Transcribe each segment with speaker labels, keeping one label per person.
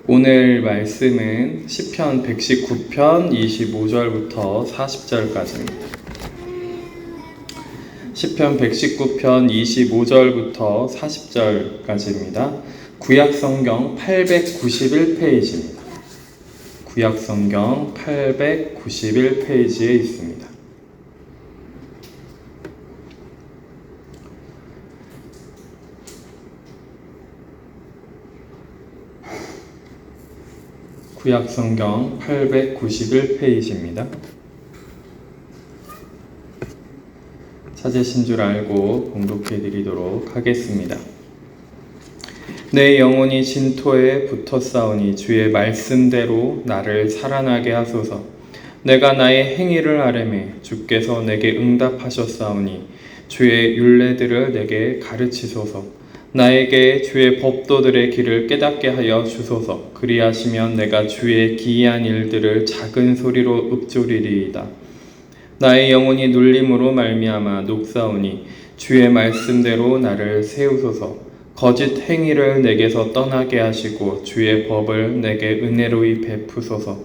Speaker 1: 오늘 말씀은 시편 119편 25절부터 40절까지입니다. 시편 119편 25절부터 40절까지입니다. 구약성경 891페이지입니다. 구약성경 891페이지에 있습니다. 구약성경 891페이지입니다. 찾으신 줄 알고 봉독해 드리도록 하겠습니다. 내 영혼이 진토에 붙었사오니 주의 말씀대로 나를 살아나게 하소서. 내가 나의 행위를 아뢰매 주께서 내게 응답하셨사오니 주의 율례들을 내게 가르치소서. 나에게 주의 법도들의 길을 깨닫게 하여 주소서. 그리하시면 내가 주의 기이한 일들을 작은 소리로 읊조리리이다. 나의 영혼이 눌림으로 말미암아 녹사오니 주의 말씀대로 나를 세우소서. 거짓 행위를 내게서 떠나게 하시고 주의 법을 내게 은혜로이 베푸소서.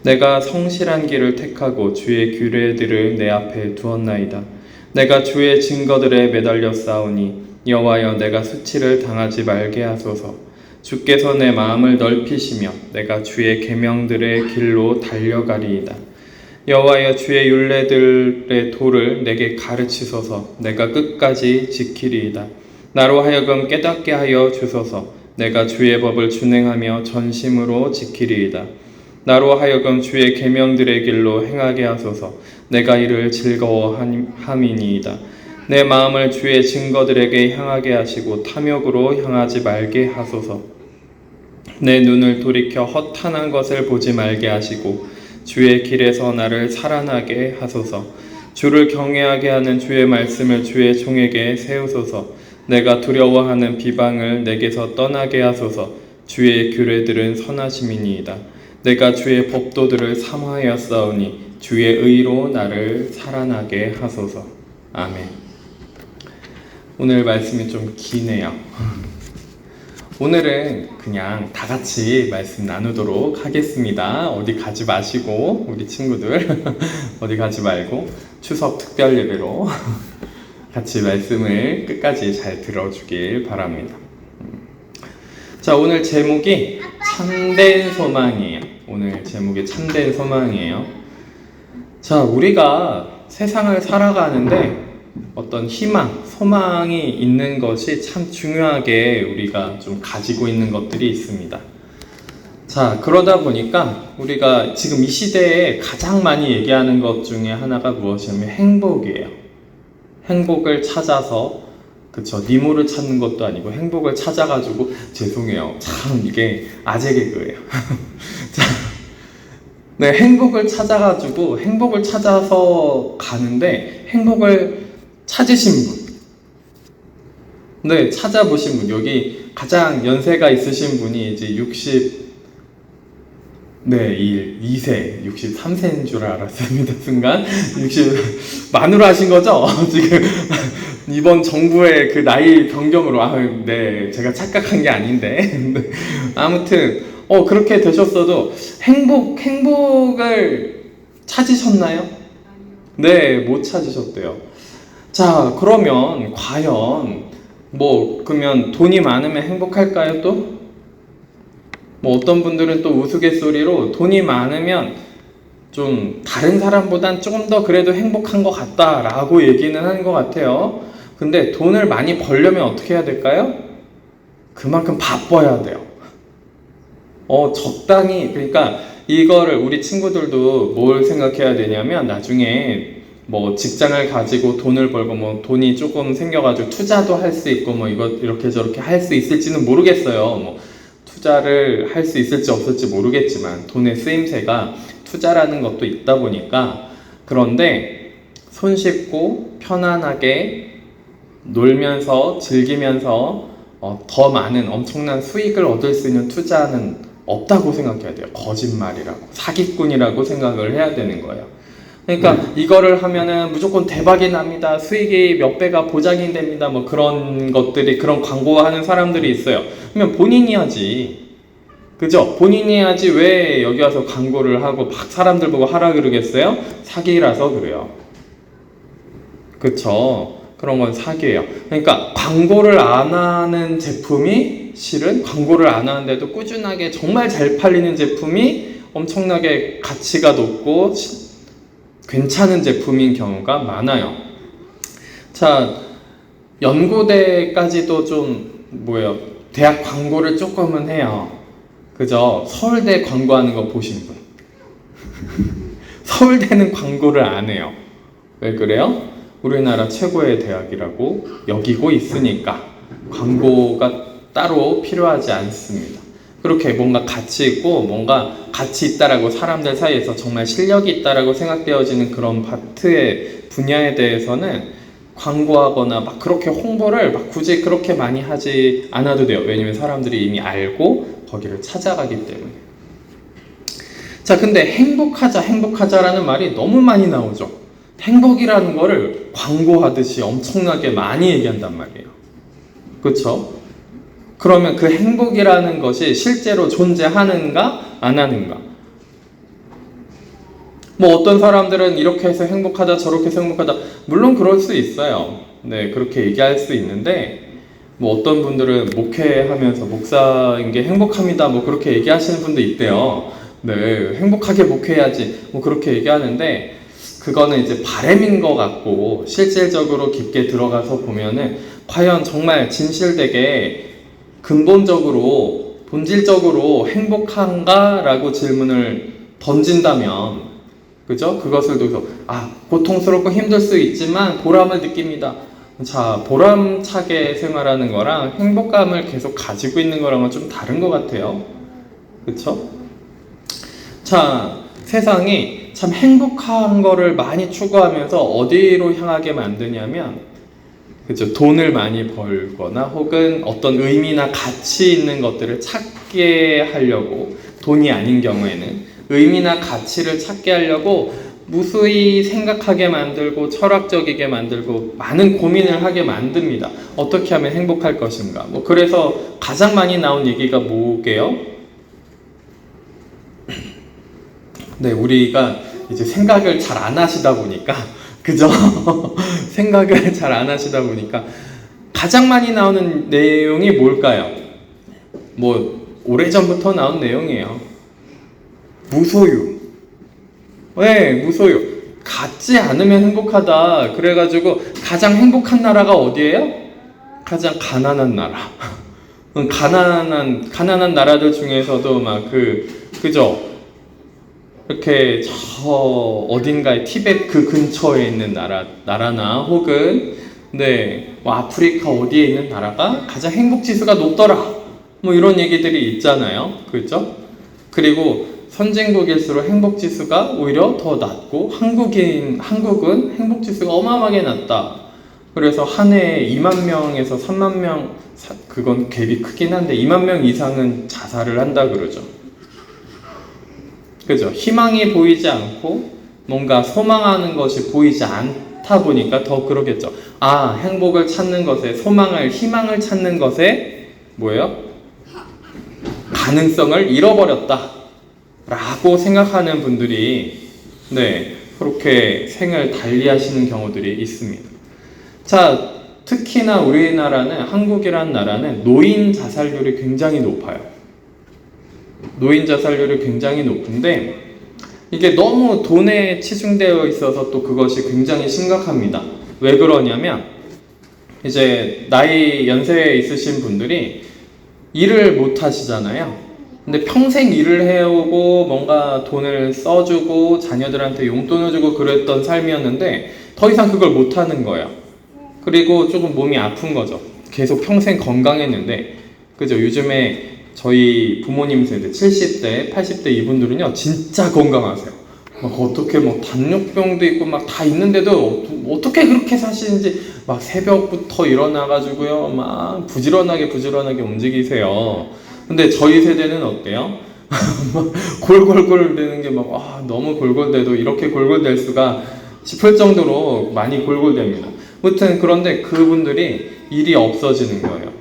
Speaker 1: 내가 성실한 길을 택하고 주의 규례들을 내 앞에 두었나이다. 내가 주의 증거들에 매달려 싸우니 여호와여, 내가 수치를 당하지 말게 하소서. 주께서 내 마음을 넓히시며 내가 주의 계명들의 길로 달려가리이다. 여호와여, 주의 율례들의 도를 내게 가르치소서. 내가 끝까지 지키리이다. 나로 하여금 깨닫게 하여 주소서. 내가 주의 법을 준행하며 전심으로 지키리이다. 나로 하여금 주의 계명들의 길로 행하게 하소서. 내가 이를 즐거워함이니이다. 내 마음을 주의 증거들에게 향하게 하시고 탐욕으로 향하지 말게 하소서. 내 눈을 돌이켜 허탄한 것을 보지 말게 하시고 주의 길에서 나를 살아나게 하소서. 주를 경외하게 하는 주의 말씀을 주의 종에게 세우소서. 내가 두려워하는 비방을 내게서 떠나게 하소서. 주의 규례들은 선하심이니이다. 내가 주의 법도들을 사모하였사오니 주의 의로 나를 살아나게 하소서. 아멘. 오늘 말씀이 좀 기네요. 오늘은 그냥 다 같이 말씀 나누도록 하겠습니다. 어디 가지 마시고, 우리 친구들 어디 가지 말고 추석 특별 예배로 같이 말씀을 끝까지 잘 들어주길 바랍니다. 자, 오늘 제목이 참된 소망이에요. 오늘 제목이 참된 소망이에요. 자, 우리가 세상을 살아가는데 어떤 희망, 소망이 있는 것이 참 중요하게 우리가 좀 가지고 있는 것들이 있습니다. 자, 그러다 보니까 우리가 지금 이 시대에 가장 많이 얘기하는 것 중에 하나가 무엇이냐면 행복이에요. 행복을 찾아서, 그쵸, 니모를 찾는 것도 아니고 행복을 찾아가지고, 죄송해요, 참 이게 아재 개그예요. 자, 네, 행복을 찾아가지고 행복을 찾아서 가는데 행복을 찾으신 분, 네, 찾아보신 분, 여기 가장 연세가 있으신 분이 이제 2세, 63세인 줄 알았습니다. 순간 60 만으로 하신 거죠? 지금 이번 정부의 그 나이 변경으로. 네, 제가 착각한 게 아닌데. 아무튼 그렇게 되셨어도 행복을 찾으셨나요? 네, 못 찾으셨대요. 자, 그러면 과연 그러면 돈이 많으면 행복할까요? 또? 어떤 분들은 또 우스갯소리로 돈이 많으면 좀 다른 사람보단 조금 더 그래도 행복한 것 같다라고 얘기는 하는 것 같아요. 근데 돈을 많이 벌려면 어떻게 해야 될까요? 그만큼 바빠야 돼요. 적당히, 그러니까 이거를 우리 친구들도 뭘 생각해야 되냐면, 나중에 직장을 가지고 돈을 벌고 돈이 조금 생겨가지고 투자도 할 수 있고 이거 이렇게 저렇게 할 수 있을지는 모르겠어요. 투자를 할 수 있을지 없을지 모르겠지만 돈의 쓰임새가 투자라는 것도 있다 보니까, 그런데 손쉽고 편안하게 놀면서 즐기면서 더 많은 엄청난 수익을 얻을 수 있는 투자는 없다고 생각해야 돼요. 거짓말이라고, 사기꾼이라고 생각을 해야 되는 거예요. 그러니까 이거를 하면은 무조건 대박이 납니다. 수익이 몇 배가 보장이 됩니다. 그런 것들이, 그런 광고하는 사람들이 있어요. 그러면 본인이 하지. 그죠? 본인이 해야지 왜 여기 와서 광고를 하고 막 사람들 보고 하라 그러겠어요? 사기라서 그래요. 그쵸? 그런 건 사기예요. 그러니까 광고를 안 하는 제품이 실은 광고를 안 하는데도 꾸준하게 정말 잘 팔리는 제품이 엄청나게 가치가 높고 괜찮은 제품인 경우가 많아요. 자, 연고대까지도 좀 대학 광고를 조금은 해요. 그죠? 서울대 광고하는 거 보신 분. 서울대는 광고를 안 해요. 왜 그래요? 우리나라 최고의 대학이라고 여기고 있으니까 광고가 따로 필요하지 않습니다. 그렇게 뭔가 가치 있고 뭔가 가치 있다라고 사람들 사이에서 정말 실력이 있다라고 생각되어지는 그런 파트의 분야에 대해서는 광고하거나 막 그렇게 홍보를 막 굳이 그렇게 많이 하지 않아도 돼요. 왜냐면 사람들이 이미 알고 거기를 찾아가기 때문에. 자, 근데 행복하자라는 말이 너무 많이 나오죠. 행복이라는 거를 광고하듯이 엄청나게 많이 얘기한단 말이에요. 그렇죠? 그러면 그 행복이라는 것이 실제로 존재하는가 안 하는가? 뭐 어떤 사람들은 이렇게 해서 행복하다 저렇게 해서 행복하다, 물론 그럴 수 있어요. 네, 그렇게 얘기할 수 있는데 뭐 어떤 분들은 목회하면서 목사인 게 행복합니다 뭐 그렇게 얘기하시는 분도 있대요. 네, 행복하게 목회해야지 뭐 그렇게 얘기하는데 그거는 이제 바램인 것 같고 실질적으로 깊게 들어가서 보면은 과연 정말 진실되게 근본적으로 본질적으로 행복한가? 라고 질문을 던진다면, 그죠? 그것을 두고 고통스럽고 힘들 수 있지만 보람을 느낍니다. 자, 보람차게 생활하는 거랑 행복감을 계속 가지고 있는 거랑은 좀 다른 것 같아요. 그쵸? 자, 세상이 참 행복한 거를 많이 추구하면서 어디로 향하게 만드냐면, 그죠? 돈을 많이 벌거나 혹은 어떤 의미나 가치 있는 것들을 찾게 하려고, 돈이 아닌 경우에는 의미나 가치를 찾게 하려고 무수히 생각하게 만들고 철학적이게 만들고 많은 고민을 하게 만듭니다. 어떻게 하면 행복할 것인가? 뭐 그래서 가장 많이 나온 얘기가 뭐게요? 네, 우리가 이제 생각을 잘 안 하시다 보니까, 그죠? 생각을 잘 안 하시다 보니까 가장 많이 나오는 내용이 뭘까요? 뭐 오래전부터 나온 내용이에요. 무소유. 네, 무소유. 갖지 않으면 행복하다. 그래가지고 가장 행복한 나라가 어디예요? 가장 가난한 나라. 가난한 나라들 중에서도 그죠? 이렇게 저 어딘가에 티베트 그 근처에 있는 나라나 혹은 뭐 아프리카 어디에 있는 나라가 가장 행복 지수가 높더라. 뭐 이런 얘기들이 있잖아요. 그렇죠? 그리고 선진국일수록 행복 지수가 오히려 더 낮고 한국은 행복 지수가 어마어마하게 낮다. 그래서 한 해에 2만 명에서 3만 명, 그건 갭이 크긴 한데 2만 명 이상은 자살을 한다 그러죠. 그죠? 희망이 보이지 않고 뭔가 소망하는 것이 보이지 않다 보니까 더 그러겠죠. 행복을 찾는 것에, 희망을 찾는 것에 뭐예요? 가능성을 잃어버렸다 라고 생각하는 분들이 그렇게 생을 달리하시는 경우들이 있습니다. 자, 특히나 우리나라는, 한국이라는 나라는 노인 자살률이 굉장히 높아요. 노인 자살률이 굉장히 높은데 이게 너무 돈에 치중되어 있어서 또 그것이 굉장히 심각합니다. 왜 그러냐면 이제 연세에 있으신 분들이 일을 못 하시잖아요. 근데 평생 일을 해오고 뭔가 돈을 써주고 자녀들한테 용돈을 주고 그랬던 삶이었는데 더 이상 그걸 못 하는 거예요. 그리고 조금 몸이 아픈 거죠. 계속 평생 건강했는데, 그죠? 요즘에 저희 부모님 세대 70대, 80대 이분들은요 진짜 건강하세요. 어떻게 당뇨병도 있고 다 있는데도 어떻게 그렇게 사시는지 새벽부터 일어나가지고요 부지런하게 움직이세요. 근데 저희 세대는 어때요? 골골골대는 게 너무 골골대도 이렇게 골골댈 수가 싶을 정도로 많이 골골댑니다. 아무튼 그런데 그분들이 일이 없어지는 거예요.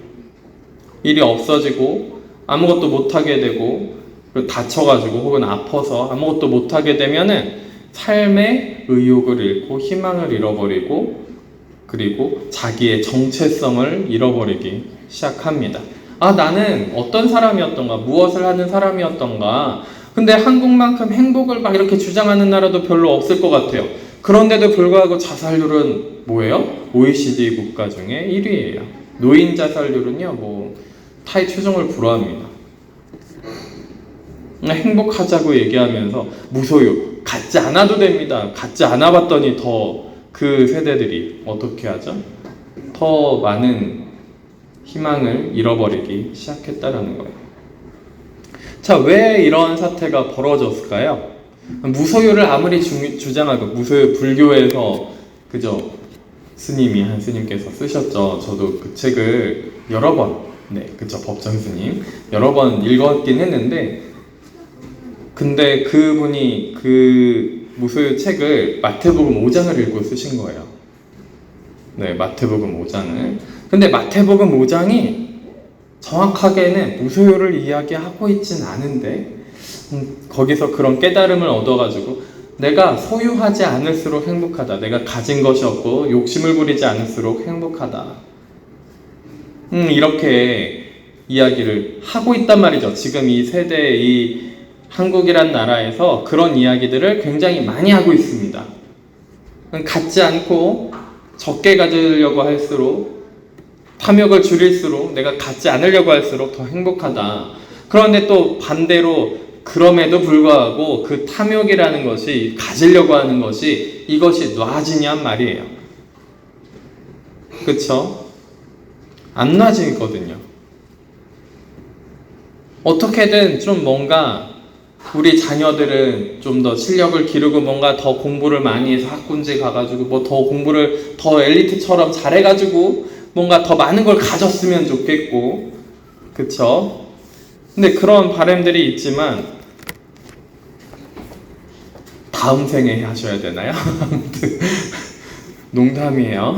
Speaker 1: 일이 없어지고 아무것도 못하게 되고 다쳐가지고 혹은 아파서 아무것도 못하게 되면은 삶의 의욕을 잃고 희망을 잃어버리고 그리고 자기의 정체성을 잃어버리기 시작합니다. 아, 나는 어떤 사람이었던가, 무엇을 하는 사람이었던가, 근데 한국만큼 행복을 막 이렇게 주장하는 나라도 별로 없을 것 같아요. 그런데도 불구하고 자살률은 뭐예요? OECD 국가 중에 1위예요. 노인 자살률은요, 뭐 타의 추종을 불허합니다. 행복하자고 얘기하면서 무소유, 갖지 않아도 됩니다. 갖지 않아 봤더니 더 그 세대들이 어떻게 하죠? 더 많은 희망을 잃어버리기 시작했다라는 거예요. 자, 왜 이런 사태가 벌어졌을까요? 무소유를 아무리 주장하고, 무소유 불교에서 그죠? 스님이 한 스님께서 쓰셨죠. 저도 그 책을 여러 번, 네, 그쵸, 법정 스님 여러 번 읽었긴 했는데, 근데 그분이 그 무소유 책을 마태복음 5장을 읽고 쓰신 거예요. 네, 마태복음 5장을. 근데 마태복음 5장이 정확하게는 무소유를 이야기하고 있진 않은데, 거기서 그런 깨달음을 얻어가지고 내가 소유하지 않을수록 행복하다. 내가 가진 것이 없고 욕심을 부리지 않을수록 행복하다. 이렇게 이야기를 하고 있단 말이죠. 지금 이 세대, 이 한국이란 나라에서 그런 이야기들을 굉장히 많이 하고 있습니다. 갖지 않고 적게 가지려고 할수록, 탐욕을 줄일수록, 내가 갖지 않으려고 할수록 더 행복하다. 그런데 또 반대로 그럼에도 불구하고 그 탐욕이라는 것이, 가지려고 하는 것이, 이것이 놔지냔 말이에요. 그쵸? 안 놔지거든요. 어떻게든 좀 뭔가 우리 자녀들은 좀 더 실력을 기르고 뭔가 더 공부를 많이 해서 학군지 가가지고 뭐 더 공부를 더 엘리트처럼 잘해가지고 뭔가 더 많은 걸 가졌으면 좋겠고, 그쵸? 근데 그런 바람들이 있지만 다음 생에 하셔야 되나요? 농담이에요.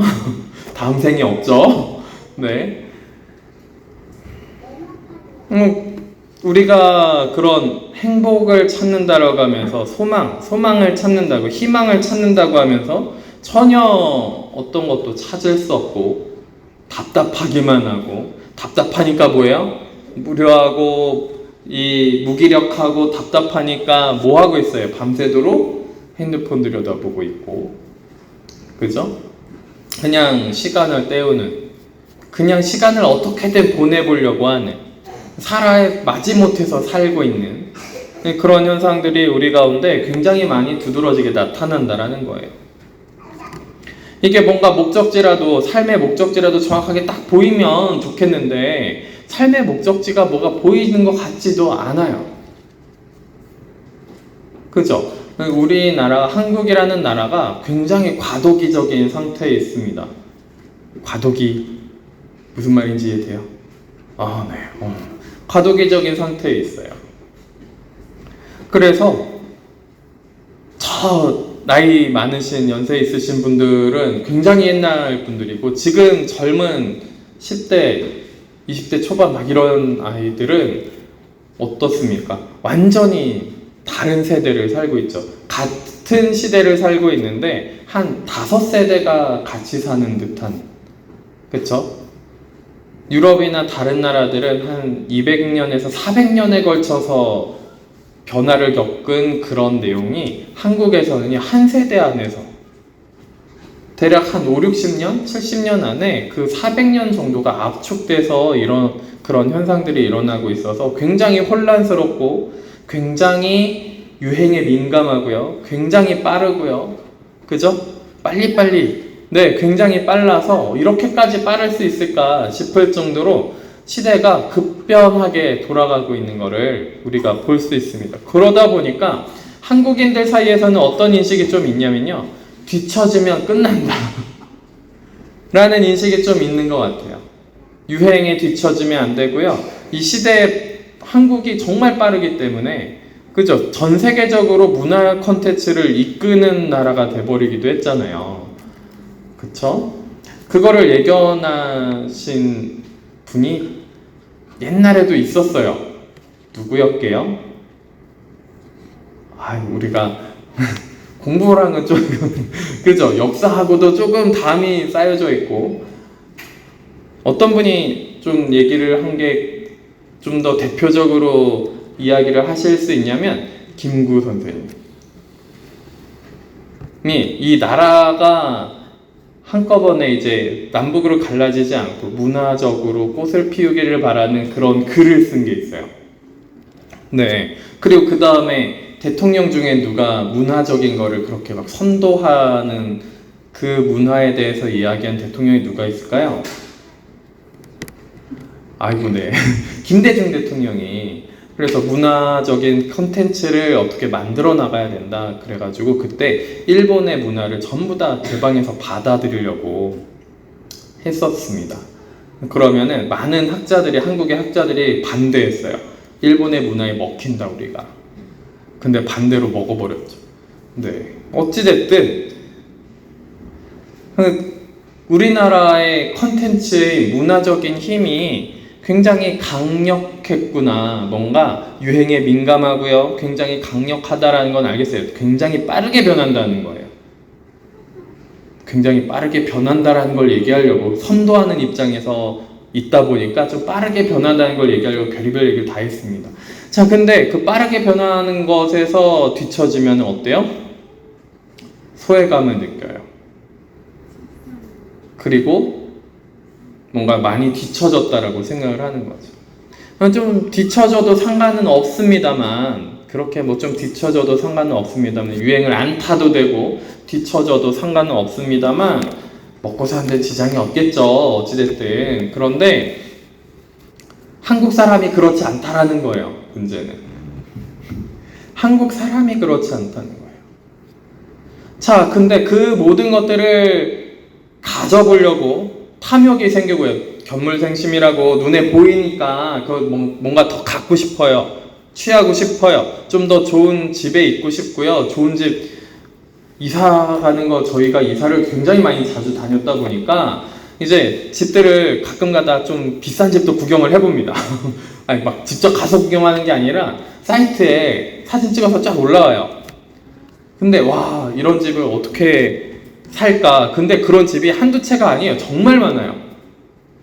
Speaker 1: 다음 생에 없죠? 네. 우리가 그런 행복을 찾는다라고 하면서 소망을 찾는다고, 희망을 찾는다고 하면서 전혀 어떤 것도 찾을 수 없고 답답하기만 하고, 답답하니까 뭐예요? 무료하고 이 무기력하고 답답하니까 뭐 하고 있어요? 밤새도록 핸드폰 들여다보고 있고, 그죠? 그냥 시간을 때우는, 그냥 시간을 어떻게든 보내보려고 하는, 마지못해서 살고 있는 그런 현상들이 우리 가운데 굉장히 많이 두드러지게 나타난다라는 거예요. 이게 뭔가 목적지라도, 삶의 목적지라도 정확하게 딱 보이면 좋겠는데 삶의 목적지가 뭐가 보이는 것 같지도 않아요. 그죠? 우리나라, 한국이라는 나라가 굉장히 과도기적인 상태에 있습니다. 과도기, 무슨 말인지 이해돼요? 아, 네. 과도기적인 상태에 있어요. 그래서 나이 많으신, 연세 있으신 분들은 굉장히 옛날 분들이고, 지금 젊은 10대, 20대 초반 막 이런 아이들은 어떻습니까? 완전히 다른 세대를 살고 있죠. 같은 시대를 살고 있는데 한 5세대가 같이 사는 듯한, 그쵸? 유럽이나 다른 나라들은 한 200년에서 400년에 걸쳐서 변화를 겪은 그런 내용이 한국에서는 한 세대 안에서 대략 한 5, 60년, 70년 안에 그 400년 정도가 압축돼서 그런 현상들이 일어나고 있어서 굉장히 혼란스럽고 굉장히 유행에 민감하고요. 굉장히 빠르고요. 그죠? 빨리빨리. 네, 굉장히 빨라서 이렇게까지 빠를 수 있을까 싶을 정도로 시대가 급변하게 돌아가고 있는 것을 우리가 볼 수 있습니다. 그러다 보니까 한국인들 사이에서는 어떤 인식이 좀 있냐면요, 뒤처지면 끝난다 라는 인식이 좀 있는 것 같아요. 유행에 뒤처지면 안 되고요. 이 시대에 한국이 정말 빠르기 때문에, 그죠? 전 세계적으로 문화 콘텐츠를 이끄는 나라가 돼버리기도 했잖아요. 그쵸? 그거를 예견하신 분이 옛날에도 있었어요. 누구였게요? 우리가 공부랑은 좀 그죠? 역사하고도 조금 담이 쌓여져 있고, 어떤 분이 좀 얘기를 한 게 좀 더 대표적으로 이야기를 하실 수 있냐면 김구 선생님. 이 나라가 한꺼번에 이제 남북으로 갈라지지 않고 문화적으로 꽃을 피우기를 바라는 그런 글을 쓴 게 있어요. 네. 그리고 그 다음에 대통령 중에 누가 문화적인 거를 그렇게 막 선도하는 그 문화에 대해서 이야기한 대통령이 누가 있을까요? 네. 김대중 대통령이 그래서 문화적인 컨텐츠를 어떻게 만들어 나가야 된다 그래가지고 그때 일본의 문화를 전부 다 개방해서 받아들이려고 했었습니다. 그러면은 많은 학자들이, 한국의 학자들이 반대했어요. 일본의 문화에 먹힌다 우리가. 근데 반대로 먹어버렸죠. 네. 어찌됐든 우리나라의 컨텐츠의 문화적인 힘이 굉장히 강력했구나. 뭔가 유행에 민감하고요. 굉장히 강력하다라는 건 알겠어요. 굉장히 빠르게 변한다는 거예요. 굉장히 빠르게 변한다라는 걸 얘기하려고 선도하는 입장에서 있다 보니까 좀 빠르게 변한다는 걸 얘기하려고 별의별 얘기를 다 했습니다. 자, 근데 그 빠르게 변하는 것에서 뒤처지면 어때요? 소외감을 느껴요. 그리고 뭔가 많이 뒤처졌다라고 생각을 하는 거죠. 좀 뒤처져도 상관은 없습니다만, 그렇게 뭐 좀 뒤처져도 상관은 없습니다만, 유행을 안 타도 되고 뒤처져도 상관은 없습니다만, 먹고 사는데 지장이 없겠죠. 어찌됐든. 그런데 한국 사람이 그렇지 않다라는 거예요. 문제는 한국 사람이 그렇지 않다는 거예요. 자, 근데 그 모든 것들을 가져보려고 탐욕이 생기고요. 견물생심이라고 눈에 보이니까 뭔가 더 갖고 싶어요. 취하고 싶어요. 좀 더 좋은 집에 있고 싶고요. 좋은 집 이사 가는 거, 저희가 이사를 굉장히 많이 자주 다녔다 보니까 이제 집들을 가끔 가다 좀 비싼 집도 구경을 해봅니다. 막 직접 가서 구경하는 게 아니라 사이트에 사진 찍어서 쫙 올라와요. 근데 와, 이런 집을 어떻게 살까? 근데 그런 집이 한두 채가 아니에요. 정말 많아요.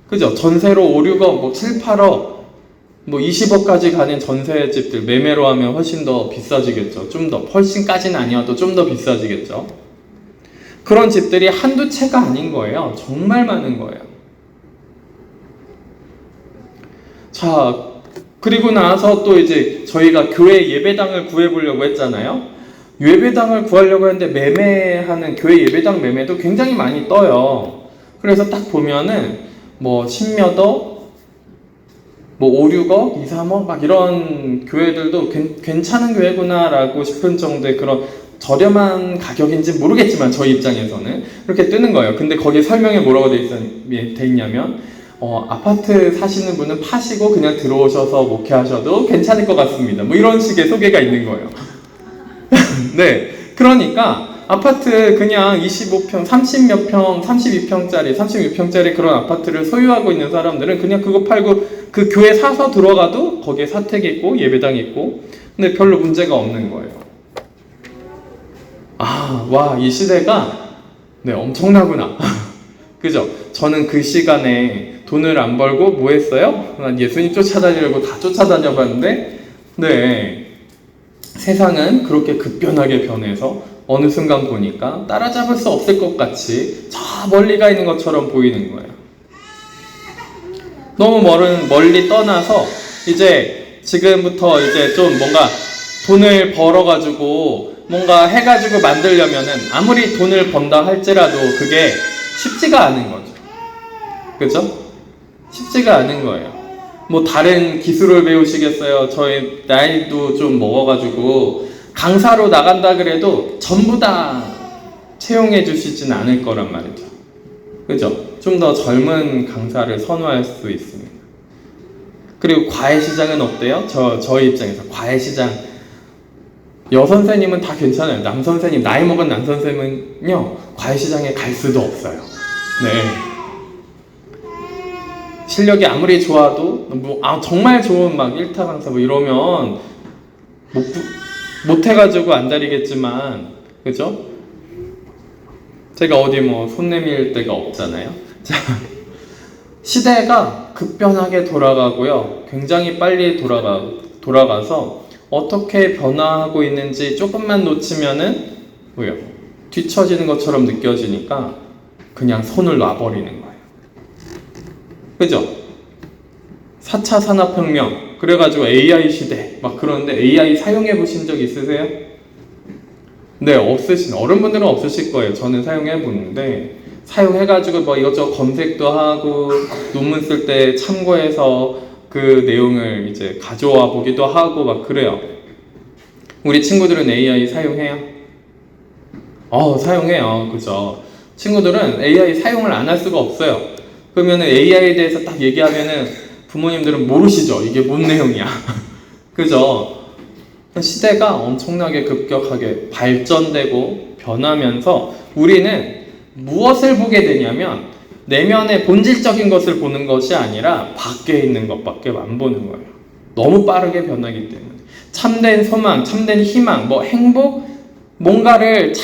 Speaker 1: 그죠? 전세로 5, 6억, 뭐 7, 8억, 뭐 20억까지 가는 전세집들 매매로 하면 훨씬 더 비싸지겠죠. 좀 더, 훨씬까지는 아니어도 좀 더 비싸지겠죠. 그런 집들이 한두 채가 아닌 거예요. 정말 많은 거예요. 자, 그리고 나서 또 이제 저희가 교회 예배당을 구해보려고 했잖아요. 예배당을 구하려고 했는데 매매하는 교회 예배당 매매도 굉장히 많이 떠요. 그래서 딱 보면은 뭐 10몇 억, 뭐 5, 6억, 2, 3억 막 이런 교회들도 괜찮은 교회구나라고 싶은 정도의 그런 저렴한 가격인지 모르겠지만 저희 입장에서는 그렇게 뜨는 거예요. 근데 거기 설명에 뭐라고 돼 있냐면 아파트 사시는 분은 파시고 그냥 들어오셔서 목회하셔도 괜찮을 것 같습니다. 뭐 이런 식의 소개가 있는 거예요. 네, 그러니까 아파트 그냥 25평, 30몇 평, 32평짜리, 36평짜리 그런 아파트를 소유하고 있는 사람들은 그냥 그거 팔고 그 교회 사서 들어가도 거기에 사택이 있고 예배당이 있고 근데 별로 문제가 없는 거예요. 이 시대가 네, 엄청나구나. 그죠? 저는 그 시간에 돈을 안 벌고 뭐 했어요? 난 예수님 쫓아다니려고 다 쫓아다녀 봤는데 네, 세상은 그렇게 급변하게 변해서 어느 순간 보니까 따라잡을 수 없을 것 같이 저 멀리 가 있는 것처럼 보이는 거예요. 너무 멀리 떠나서 이제 지금부터 이제 좀 뭔가 돈을 벌어가지고 뭔가 해가지고 만들려면은 아무리 돈을 번다 할지라도 그게 쉽지가 않은 거죠. 그죠? 쉽지가 않은 거예요. 뭐 다른 기술을 배우시겠어요? 저희 나이도 좀 먹어가지고 강사로 나간다 그래도 전부 다 채용해 주시진 않을 거란 말이죠. 그죠? 좀 더 젊은 강사를 선호할 수 있습니다. 그리고 과외시장은 어때요? 저희 입장에서 과외시장 여선생님은 다 괜찮아요. 남선생님, 나이 먹은 남선생님은요 과외시장에 갈 수도 없어요. 네. 실력이 아무리 좋아도 정말 좋은 막 1타 강사 뭐 이러면 못 해가지고 안 다리겠지만, 그죠? 제가 어디 뭐 손 내밀 데가 없잖아요. 자, 시대가 급변하게 돌아가고요. 굉장히 빨리 돌아가서 어떻게 변화하고 있는지 조금만 놓치면은 뭐요? 뒤처지는 것처럼 느껴지니까 그냥 손을 놔버리는 거예요. 그죠? 4차 산업혁명 그래가지고 AI 시대 막 그러는데 AI 사용해 보신 적 있으세요? 네, 어른분들은 없으실 거예요. 저는 사용해 보는데 사용해가지고 뭐 이것저것 검색도 하고 논문 쓸 때 참고해서 그 내용을 이제 가져와 보기도 하고 막 그래요. 우리 친구들은 AI 사용해요? 사용해요. 그죠? 친구들은 AI 사용을 안 할 수가 없어요. 그러면 AI에 대해서 딱 얘기하면은 부모님들은 모르시죠? 이게 뭔 내용이야. 그죠? 시대가 엄청나게 급격하게 발전되고 변하면서 우리는 무엇을 보게 되냐면 내면의 본질적인 것을 보는 것이 아니라 밖에 있는 것밖에 안 보는 거예요. 너무 빠르게 변하기 때문에. 참된 소망, 참된 희망, 뭐 행복, 뭔가를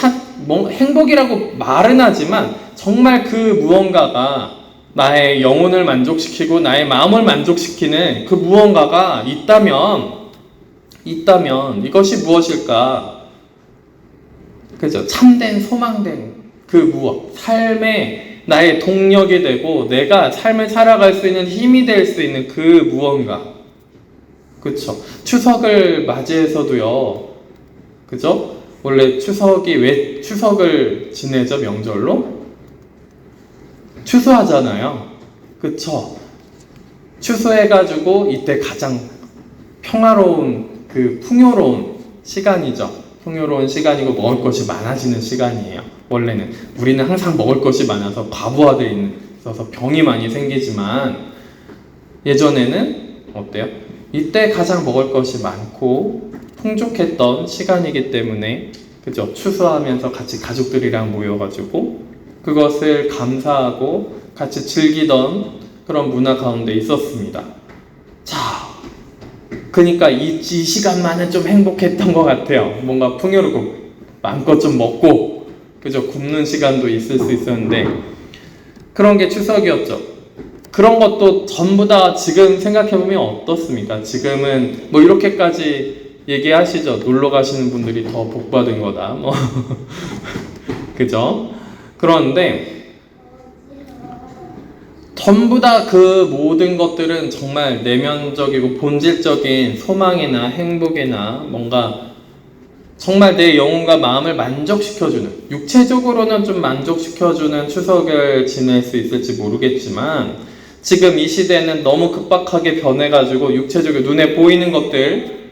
Speaker 1: 행복이라고 말은 하지만 정말 그 무언가가 나의 영혼을 만족시키고 나의 마음을 만족시키는 그 무언가가 있다면 이것이 무엇일까? 그죠? 참된 소망된 그 무엇, 삶의 나의 동력이 되고 내가 삶을 살아갈 수 있는 힘이 될 수 있는 그 무언가. 그쵸? 추석을 맞이해서도요. 그죠? 원래 추석이 왜 추석을 지내죠? 명절로? 추수하잖아요. 그쵸? 추수해가지고 이때 가장 평화로운 풍요로운 시간이죠. 풍요로운 시간이고 먹을 것이 많아지는 시간이에요. 원래는 우리는 항상 먹을 것이 많아서 과부하되어 있어서 병이 많이 생기지만 예전에는 어때요? 이때 가장 먹을 것이 많고 풍족했던 시간이기 때문에 그죠? 추수하면서 같이 가족들이랑 모여가지고 그것을 감사하고 같이 즐기던 그런 문화 가운데 있었습니다. 자, 그러니까 이 시간만은 좀 행복했던 것 같아요. 뭔가 풍요롭고 마음껏 좀 먹고 그죠? 굶는 시간도 있을 수 있었는데 그런 게 추석이었죠. 그런 것도 전부 다 지금 생각해보면 어떻습니까? 지금은 뭐 이렇게까지 얘기하시죠. 놀러 가시는 분들이 더 복받은 거다. 뭐 그죠? 그런데 전부 다 그 모든 것들은 정말 내면적이고 본질적인 소망이나 행복이나 뭔가 정말 내 영혼과 마음을 만족시켜주는, 육체적으로는 좀 만족시켜주는 추석을 지낼 수 있을지 모르겠지만 지금 이 시대는 너무 급박하게 변해가지고 육체적으로 눈에 보이는 것들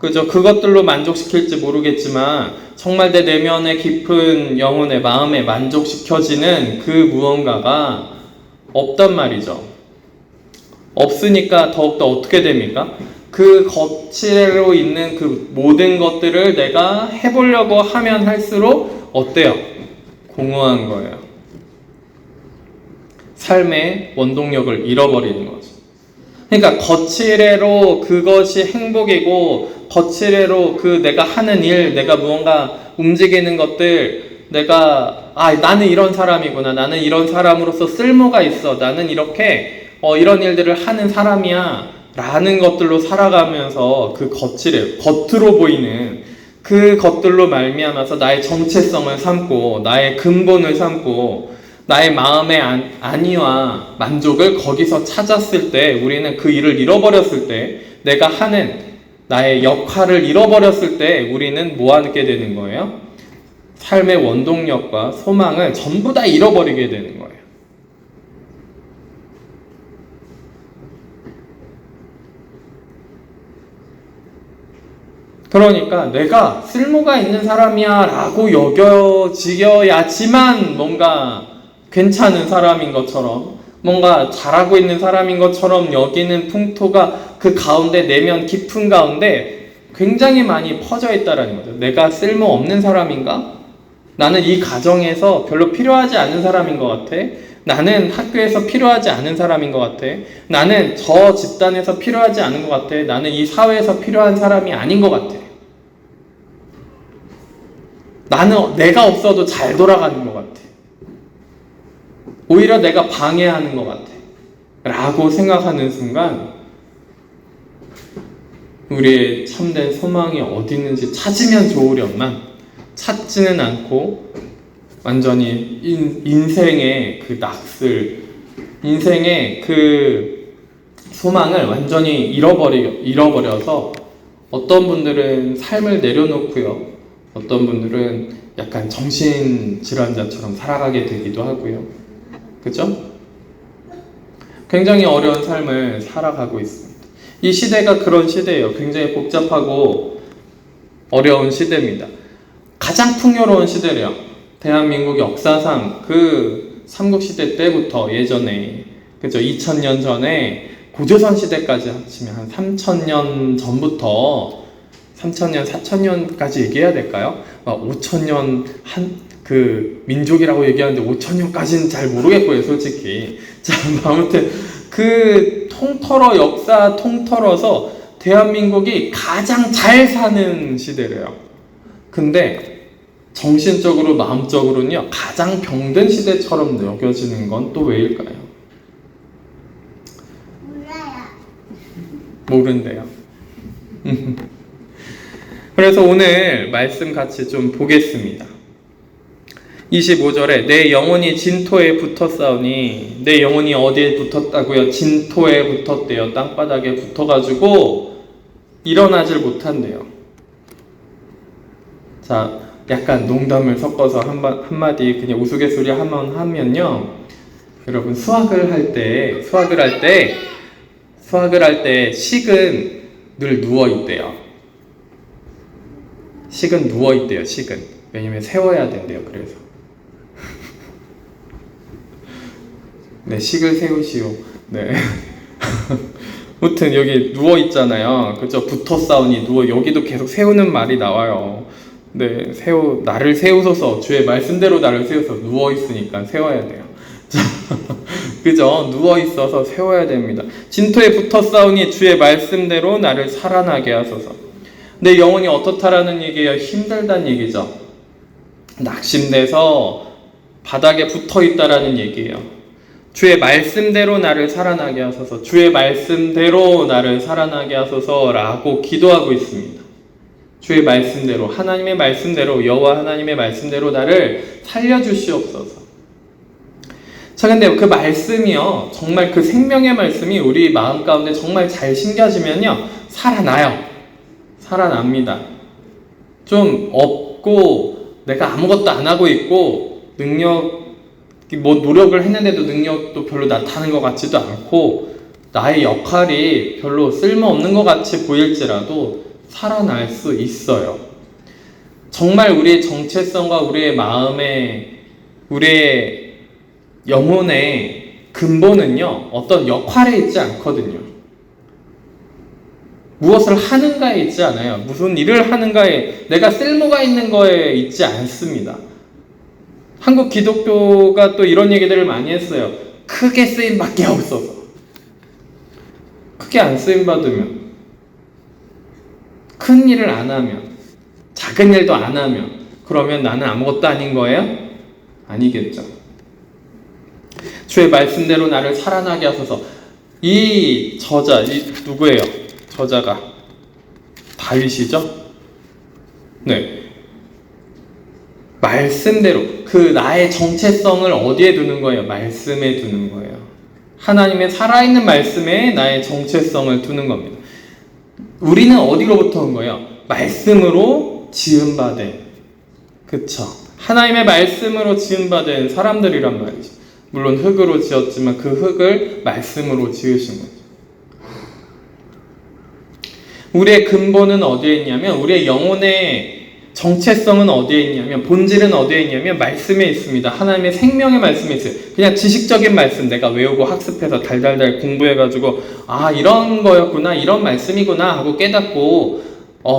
Speaker 1: 그죠? 그것들로 만족시킬지 모르겠지만 정말 내 내면의 깊은 영혼의 마음에 만족시켜지는 그 무언가가 없단 말이죠. 없으니까 더욱더 어떻게 됩니까? 그 거치로 있는 그 모든 것들을 내가 해보려고 하면 할수록 어때요? 공허한 거예요. 삶의 원동력을 잃어버리는 거죠. 그러니까 거칠애로 그것이 행복이고 거칠애로 그 내가 하는 일, 내가 무언가 움직이는 것들 내가 나는 이런 사람이구나. 나는 이런 사람으로서 쓸모가 있어. 나는 이렇게 이런 일들을 하는 사람이야. 라는 것들로 살아가면서 그 거칠애, 겉으로 보이는 그 것들로 말미암아서 나의 정체성을 삼고 나의 근본을 삼고 나의 마음의 안위와 만족을 거기서 찾았을 때 우리는 그 일을 잃어버렸을 때 내가 하는 나의 역할을 잃어버렸을 때 우리는 뭐 하게 되는 거예요? 삶의 원동력과 소망을 전부 다 잃어버리게 되는 거예요. 그러니까 내가 쓸모가 있는 사람이야 라고 여겨지어야지만 뭔가 괜찮은 사람인 것처럼 뭔가 잘하고 있는 사람인 것처럼 여기는 풍토가 그 가운데 내면 깊은 가운데 굉장히 많이 퍼져 있다라는 거죠. 내가 쓸모없는 사람인가? 나는 이 가정에서 별로 필요하지 않은 사람인 것 같아. 나는 학교에서 필요하지 않은 사람인 것 같아. 나는 저 집단에서 필요하지 않은 것 같아. 나는 이 사회에서 필요한 사람이 아닌 것 같아. 나는 내가 없어도 잘 돌아가는 것 같아. 오히려 내가 방해하는 것 같아. 라고 생각하는 순간 우리의 참된 소망이 어디 있는지 찾으면 좋으련만 찾지는 않고 완전히 인생의 그 낙슬, 인생의 그 소망을 완전히 잃어버려서 어떤 분들은 삶을 내려놓고요. 어떤 분들은 약간 정신질환자처럼 살아가게 되기도 하고요. 그죠? 굉장히 어려운 삶을 살아가고 있습니다. 이 시대가 그런 시대예요. 굉장히 복잡하고 어려운 시대입니다. 가장 풍요로운 시대래요. 대한민국 역사상 그 삼국시대 때부터 예전에, 그죠? 2000년 전에 고조선 시대까지 합치면 한 3000년 전부터 3000년, 4000년까지 얘기해야 될까요? 5000년 그 민족이라고 얘기하는데 5000년까지는 잘 모르겠고요, 솔직히. 자, 아무튼 그 역사 통틀어서 대한민국이 가장 잘 사는 시대래요. 근데 정신적으로, 마음적으로는요, 가장 병든 시대처럼 여겨지는 건 또 왜일까요?
Speaker 2: 몰라요.
Speaker 1: 모른대요. 그래서 오늘 말씀 같이 좀 보겠습니다. 25절에 내 영혼이 진토에 붙었사오니, 내 영혼이 어디에 붙었다고요? 진토에 붙었대요. 땅바닥에 붙어가지고 일어나질 못한대요. 자, 약간 농담을 섞어서 한마디 그냥 우스갯소리 한번 하면요, 여러분 수학을 할 때 식은 늘 누워있대요. 식은 누워있대요. 식은 왜냐면 세워야 된대요. 그래서 네, 식을 세우시오. 네. 아무튼 여기 누워 있잖아요. 그죠? 붙어 싸우니 누워, 여기도 계속 세우는 말이 나와요. 네, 나를 세우소서. 주의 말씀대로 나를 세워서 누워 있으니까 세워야 돼요. 그죠? 누워 있어서 세워야 됩니다. 진토에 붙어 싸우니 주의 말씀대로 나를 살아나게 하소서. 내 영혼이 어떻다라는 얘기예요? 힘들다는 얘기죠. 낙심돼서 바닥에 붙어 있다라는 얘기예요. 주의 말씀대로 나를 살아나게 하소서, 주의 말씀대로 나를 살아나게 하소서라고 기도하고 있습니다. 주의 말씀대로, 하나님의 말씀대로, 여호와 하나님의 말씀대로 나를 살려주시옵소서. 자, 근데 그 말씀이요, 정말 그 생명의 말씀이 우리 마음 가운데 정말 잘 심겨지면요, 살아납니다. 좀 없고 내가 아무것도 안 하고 있고 노력을 했는데도 능력도 별로 나타나는 것 같지도 않고 나의 역할이 별로 쓸모없는 것 같이 보일지라도 살아날 수 있어요. 정말 우리의 정체성과 우리의 마음의, 우리의 영혼의 근본은요, 어떤 역할에 있지 않거든요. 무엇을 하는가에 있지 않아요. 무슨 일을 하는가에, 내가 쓸모가 있는 거에 있지 않습니다. 한국 기독교가 또 이런 얘기들을 많이 했어요. 크게 쓰임밖에 없어서. 크게 안 쓰임받으면, 큰 일을 안 하면, 작은 일도 안 하면, 그러면 나는 아무것도 아닌 거예요? 아니겠죠. 주의 말씀대로 나를 살아나게 하소서. 이 누구예요? 저자가 다윗이죠? 네. 말씀대로, 그 나의 정체성을 어디에 두는 거예요? 말씀에 두는 거예요. 하나님의 살아있는 말씀에 나의 정체성을 두는 겁니다. 우리는 어디로부터 온 거예요? 말씀으로 지음받은, 그쵸? 하나님의 말씀으로 지음받은 사람들이란 말이죠. 물론 흙으로 지었지만 그 흙을 말씀으로 지으신 거죠. 우리의 근본은 어디에 있냐면, 우리의 영혼의 정체성은 어디에 있냐면, 본질은 어디에 있냐면 말씀에 있습니다. 하나님의 생명의 말씀에 있어요. 그냥 지식적인 말씀 내가 외우고 학습해서 달달달 공부해가지고 이런 거였구나, 이런 말씀이구나 하고 깨닫고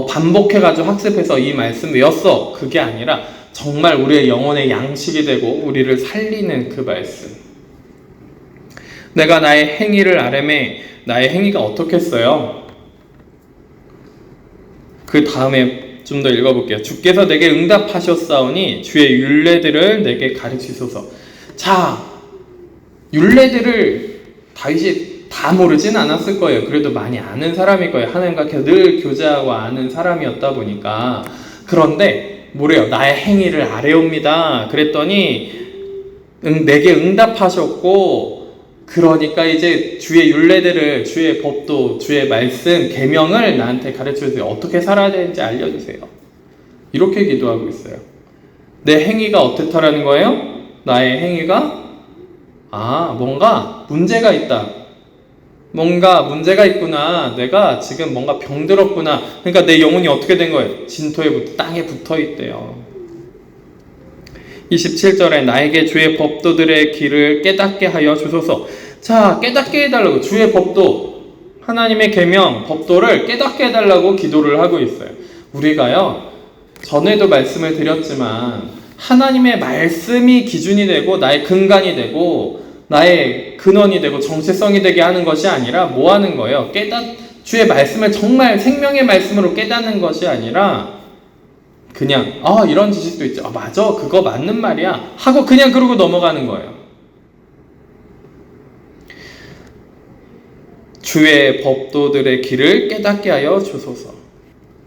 Speaker 1: 반복해가지고 학습해서 이 말씀 외웠어. 그게 아니라 정말 우리의 영혼의 양식이 되고 우리를 살리는 그 말씀. 내가 나의 행위를 아뢰매 나의 행위가 어떻겠어요? 그 다음에 좀 더 읽어볼게요. 주께서 내게 응답하셨사오니 주의 율례들을 내게 가르치소서. 자, 율례들을 다윗이 다 모르진 않았을 거예요. 그래도 많이 아는 사람일 거예요. 하나님과 늘 교제하고 아는 사람이었다 보니까. 그런데 뭐래요? 나의 행위를 아뢰옵니다. 그랬더니 내게 응답하셨고, 그러니까 이제 주의 율례들을, 주의 법도, 주의 말씀, 계명을 나한테 가르쳐주세요. 어떻게 살아야 되는지 알려주세요. 이렇게 기도하고 있어요. 내 행위가 어떻다라는 거예요? 나의 행위가 뭔가 문제가 있다. 뭔가 문제가 있구나. 내가 지금 뭔가 병들었구나. 그러니까 내 영혼이 어떻게 된 거예요? 진토에 땅에 붙어 있대요. 27절에 나에게 주의 법도들의 길을 깨닫게 하여 주소서. 자, 깨닫게 해달라고. 주의 법도, 하나님의 계명, 법도를 깨닫게 해달라고 기도를 하고 있어요. 우리가요, 전에도 말씀을 드렸지만 하나님의 말씀이 기준이 되고 나의 근간이 되고 나의 근원이 되고 정체성이 되게 하는 것이 아니라 뭐 하는 거예요? 주의 말씀을 정말 생명의 말씀으로 깨닫는 것이 아니라 그냥 이런 지식도 있죠. 맞아, 그거 맞는 말이야 하고 그냥 그러고 넘어가는 거예요. 주의 법도들의 길을 깨닫게 하여 주소서.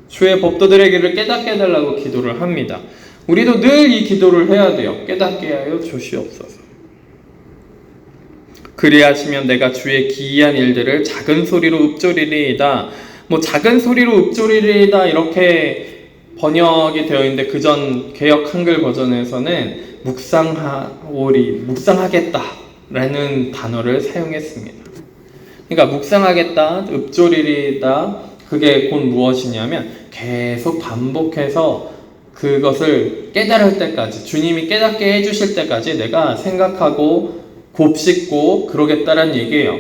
Speaker 1: 주의 법도들의 길을 깨닫게 해달라고 기도를 합니다. 우리도 늘 이 기도를 해야 돼요. 깨닫게 하여 주시옵소서. 그리하시면 내가 주의 기이한 일들을 작은 소리로 읊조리리이다. 작은 소리로 읊조리리이다 이렇게 번역이 되어 있는데 그전 개역 한글 버전에서는 묵상하겠다라는 단어를 사용했습니다. 그러니까 묵상하겠다, 읊조리리이다, 그게 곧 무엇이냐면 계속 반복해서 그것을 깨달을 때까지, 주님이 깨닫게 해주실 때까지 내가 생각하고 곱씹고 그러겠다란 얘기예요.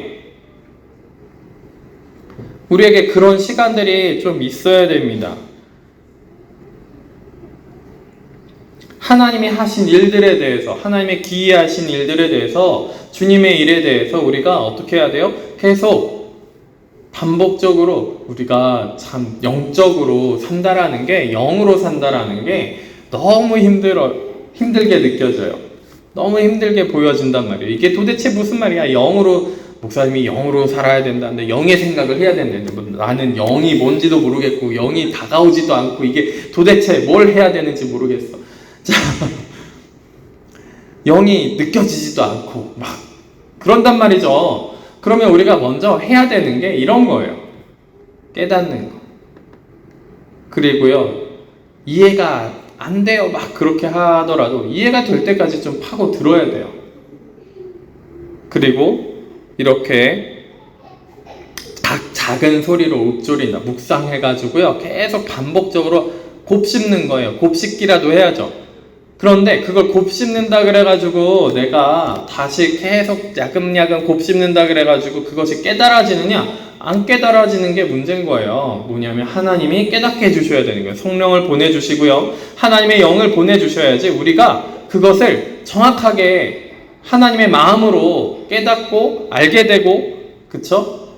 Speaker 1: 우리에게 그런 시간들이 좀 있어야 됩니다. 하나님이 하신 일들에 대해서, 하나님의 기이하신 일들에 대해서, 주님의 일에 대해서 우리가 어떻게 해야 돼요? 계속 반복적으로 우리가 참 영적으로 산다라는 게, 영으로 산다라는 게 너무 힘들게 느껴져요. 너무 힘들게 보여진단 말이에요. 이게 도대체 무슨 말이야? 목사님이 영으로 살아야 된다는데 영의 생각을 해야 된다는데 나는 영이 뭔지도 모르겠고 영이 다가오지도 않고 이게 도대체 뭘 해야 되는지 모르겠어. 자, 영이 느껴지지도 않고 막 그런단 말이죠. 그러면 우리가 먼저 해야 되는 게 이런 거예요. 깨닫는 거. 그리고요, 이해가 안 돼요. 막 그렇게 하더라도 이해가 될 때까지 좀 파고 들어야 돼요. 그리고 이렇게 작은 소리로 읊조린다. 묵상해가지고요, 계속 반복적으로 곱씹는 거예요. 곱씹기라도 해야죠. 그런데 그걸 곱씹는다 그래가지고 내가 다시 계속 야금야금 곱씹는다 그래가지고 그것이 깨달아지느냐? 안 깨달아지는 게 문제인 거예요. 뭐냐면 하나님이 깨닫게 해주셔야 되는 거예요. 성령을 보내주시고요, 하나님의 영을 보내주셔야지 우리가 그것을 정확하게 하나님의 마음으로 깨닫고 알게 되고, 그쵸?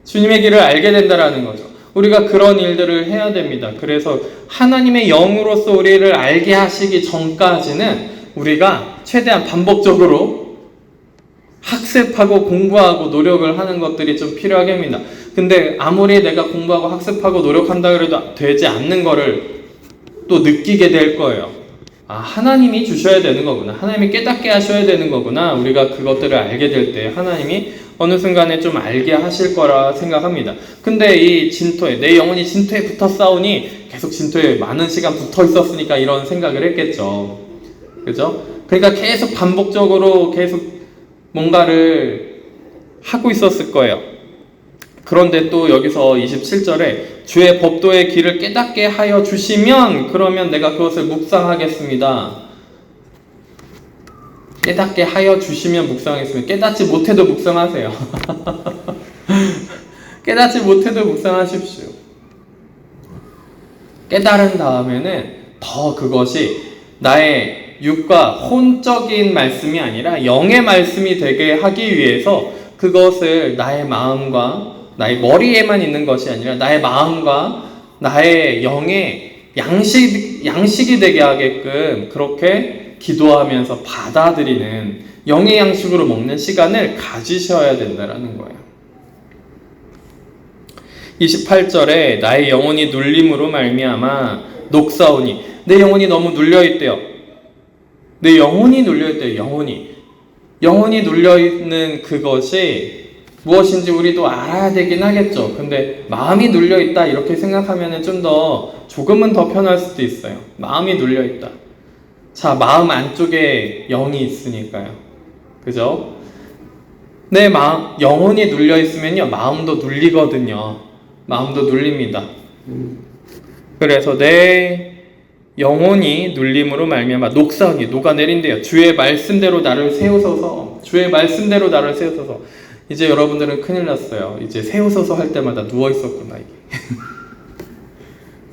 Speaker 1: 주님의 길을 알게 된다라는 거죠. 우리가 그런 일들을 해야 됩니다. 그래서 하나님의 영으로서 우리를 알게 하시기 전까지는 우리가 최대한 반복적으로 학습하고 공부하고 노력을 하는 것들이 좀 필요하겠습니다. 근데 아무리 내가 공부하고 학습하고 노력한다 그래도 되지 않는 거를 또 느끼게 될 거예요. 하나님이 주셔야 되는 거구나. 하나님이 깨닫게 하셔야 되는 거구나. 우리가 그것들을 알게 될 때 하나님이 어느 순간에 좀 알게 하실 거라 생각합니다. 근데 이 진토에, 내 영혼이 진토에 붙어 싸우니 계속 진토에 많은 시간 붙어 있었으니까 이런 생각을 했겠죠. 그죠? 그러니까 계속 반복적으로 계속 뭔가를 하고 있었을 거예요. 그런데 또 여기서 27절에 주의 법도의 길을 깨닫게 하여 주시면 그러면 내가 그것을 묵상하겠습니다. 깨닫게 하여 주시면 묵상하겠습니다. 깨닫지 못해도 묵상하세요. 깨닫지 못해도 묵상하십시오. 깨달은 다음에는 더 그것이 나의 육과 혼적인 말씀이 아니라 영의 말씀이 되게 하기 위해서 그것을 나의 마음과 나의 머리에만 있는 것이 아니라 나의 마음과 나의 영의 양식이 되게 하게끔 그렇게 기도하면서 받아들이는 영의 양식으로 먹는 시간을 가지셔야 된다는 거예요. 28절에 나의 영혼이 눌림으로 말미암아 녹사오니, 내 영혼이 너무 눌려있대요. 내 영혼이 눌려있대요. 영혼이 눌려있는 그것이 무엇인지 우리도 알아야 되긴 하겠죠. 근데 마음이 눌려있다 이렇게 생각하면 조금은 더 편할 수도 있어요. 마음이 눌려있다. 자, 마음 안쪽에 영이 있으니까요. 그죠? 내 영혼이 눌려있으면요, 마음도 눌리거든요. 마음도 눌립니다. 그래서 내 영혼이 눌림으로 말미암아 녹사오니, 녹아내린대요. 주의 말씀대로 나를 세우소서. 주의 말씀대로 나를 세우소서. 이제 여러분들은 큰일 났어요. 이제 세우소서 할 때마다 누워있었구나, 이게.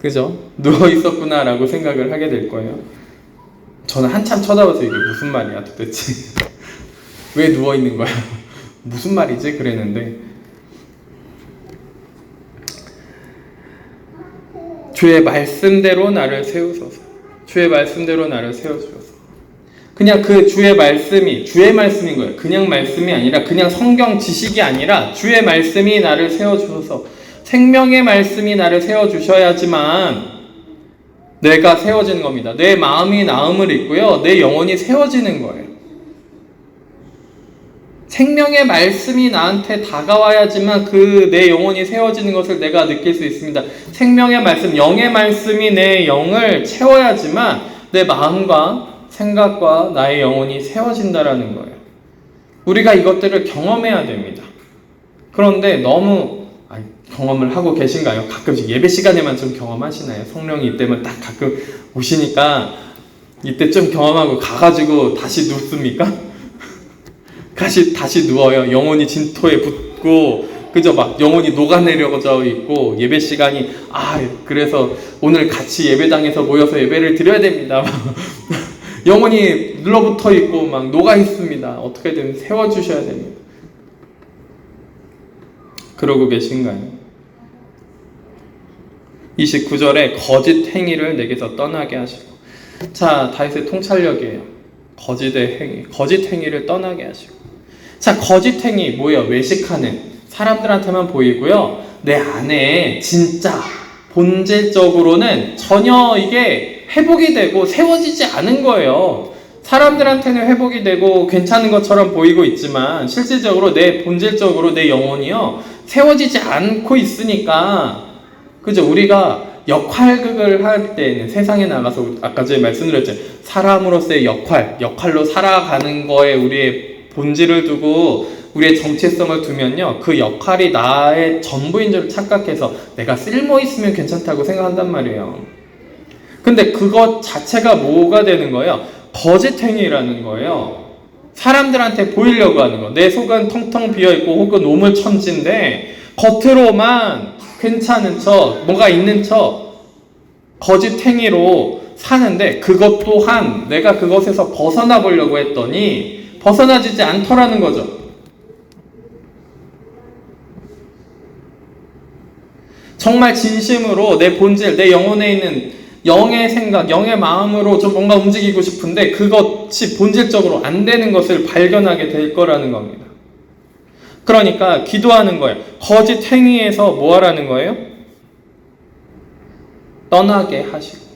Speaker 1: 그죠? 누워있었구나 라고 생각을 하게 될 거예요. 저는 한참 쳐다봐서 이게 무슨 말이야 도대체. 왜 누워있는 거야? 무슨 말이지? 그랬는데 주의 말씀대로 나를 세우소서. 주의 말씀대로 나를 세워주소서. 그냥 그 주의 말씀이 주의 말씀인 거예요. 그냥 말씀이 아니라, 그냥 성경 지식이 아니라 주의 말씀이 나를 세워주소서. 생명의 말씀이 나를 세워주셔야지만 내가 세워지는 겁니다. 내 마음이 나음을 입고요, 내 영혼이 세워지는 거예요. 생명의 말씀이 나한테 다가와야지만 내 영혼이 세워지는 것을 내가 느낄 수 있습니다. 생명의 말씀, 영의 말씀이 내 영을 채워야지만 내 마음과 생각과 나의 영혼이 세워진다라는 거예요. 우리가 이것들을 경험해야 됩니다. 그런데 너무 경험을 하고 계신가요? 가끔씩 예배 시간에만 좀 경험하시나요? 성령이 이때만 딱 가끔 오시니까 이때 좀 경험하고 가가지고 다시 눕습니까? 다시 누워요. 영혼이 진토에 붙고, 그죠? 막 영혼이 녹아내려져 있고, 예배 시간이, 그래서 오늘 같이 예배당에서 모여서 예배를 드려야 됩니다. 영혼이 눌러붙어 있고, 막 녹아 있습니다. 어떻게든 세워주셔야 됩니다. 그러고 계신가요? 29절에 거짓 행위를 내게서 떠나게 하시고. 자, 다윗의 통찰력이에요. 거짓 행위를 떠나게 하시고. 자, 거짓 행위 뭐예요? 외식하는, 사람들한테만 보이고요, 내 안에 진짜 본질적으로는 전혀 이게 회복이 되고 세워지지 않은 거예요. 사람들한테는 회복이 되고 괜찮은 것처럼 보이고 있지만 실질적으로 본질적으로 내 영혼이요, 세워지지 않고 있으니까. 그죠? 우리가 역할극을 할 때는 세상에 나가서, 아까 제가 말씀드렸죠, 사람으로서의 역할로 살아가는 거에 우리의 본질을 두고 우리의 정체성을 두면요, 그 역할이 나의 전부인 줄 착각해서 내가 쓸모 있으면 괜찮다고 생각한단 말이에요. 근데 그것 자체가 뭐가 되는 거예요? 거짓 행위라는 거예요. 사람들한테 보이려고 하는 거. 내 속은 텅텅 비어있고 혹은 오물천지인데 겉으로만 괜찮은 척, 뭐가 있는 척 거짓 행위로 사는데, 그것 또한 내가 그것에서 벗어나 보려고 했더니 벗어나지지 않더라는 거죠. 정말 진심으로 내 본질, 내 영혼에 있는 영의 생각, 영의 마음으로 좀 뭔가 움직이고 싶은데 그것이 본질적으로 안 되는 것을 발견하게 될 거라는 겁니다. 그러니까 기도하는 거예요. 거짓 행위에서 뭐 하라는 거예요? 떠나게 하시고.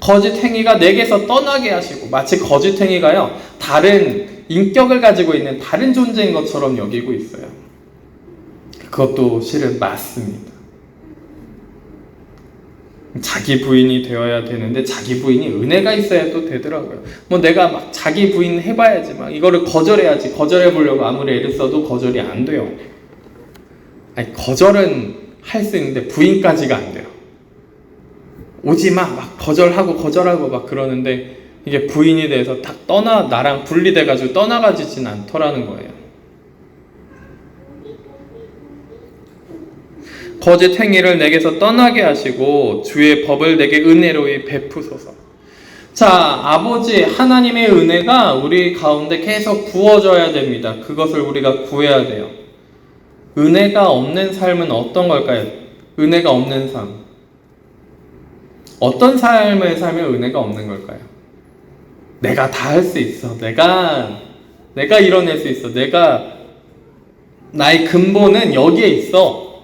Speaker 1: 거짓 행위가 내게서 떠나게 하시고, 마치 거짓 행위가요, 다른 인격을 가지고 있는 다른 존재인 것처럼 여기고 있어요. 그것도 실은 맞습니다. 자기 부인이 되어야 되는데 자기 부인이 은혜가 있어야 또 되더라고요. 내가 막 자기 부인 해봐야지, 막 이거를 거절해야지, 거절해 보려고 아무리 애를 써도 거절이 안 돼요. 거절은 할 수 있는데 부인까지가 안 돼요. 오지마 막 거절하고 막 그러는데 이게 부인이 돼서 딱 나랑 분리돼가지고 떠나가지진 않더라는 거예요. 거짓 행위를 내게서 떠나게 하시고 주의 법을 내게 은혜로이 베푸소서. 자, 아버지 하나님의 은혜가 우리 가운데 계속 부어져야 됩니다. 그것을 우리가 구해야 돼요. 은혜가 없는 삶은 어떤 걸까요? 은혜가 없는 삶. 어떤 삶을 살면 은혜가 없는 걸까요? 내가 다 할 수 있어. 내가 이뤄낼 수 있어. 나의 근본은 여기에 있어.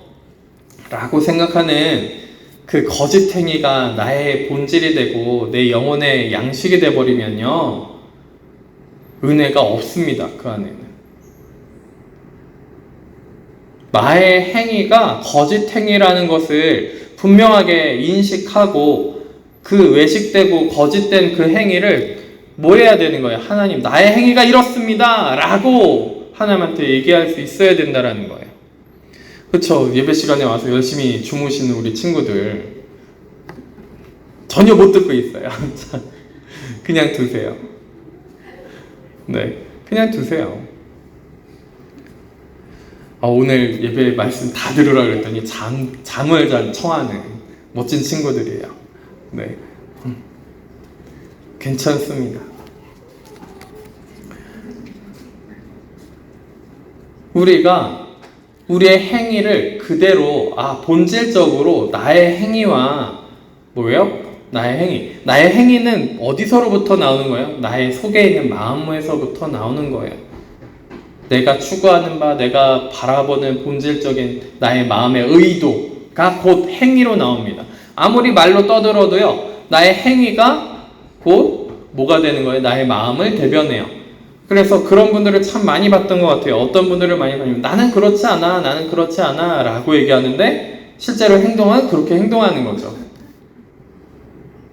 Speaker 1: 라고 생각하는 그 거짓행위가 나의 본질이 되고 내 영혼의 양식이 돼버리면요, 은혜가 없습니다. 그 안에는. 나의 행위가 거짓행위라는 것을 분명하게 인식하고 그 외식되고 거짓된 그 행위를 뭐 해야 되는 거예요? 하나님, 나의 행위가 이렇습니다 라고 하나님한테 얘기할 수 있어야 된다라는 거예요. 그쵸? 예배 시간에 와서 열심히 주무시는 우리 친구들 전혀 못 듣고 있어요. 그냥 두세요. 네, 그냥 두세요. 오늘 예배 말씀 다 들으라 그랬더니 잠을 잘 청하는 멋진 친구들이에요. 네, 괜찮습니다. 우리가 우리의 행위를 그대로 본질적으로 나의 행위와 뭐예요? 나의 행위는 어디서로부터 나오는 거예요? 나의 속에 있는 마음에서부터 나오는 거예요. 내가 추구하는 바, 내가 바라보는 본질적인 나의 마음의 의도가 곧 행위로 나옵니다. 아무리 말로 떠들어도요, 나의 행위가 곧 뭐가 되는 거예요? 나의 마음을 대변해요. 그래서 그런 분들을 참 많이 봤던 것 같아요. 어떤 분들을 많이 봤냐면 나는 그렇지 않아 라고 얘기하는데 실제로 행동은 그렇게 행동하는 거죠.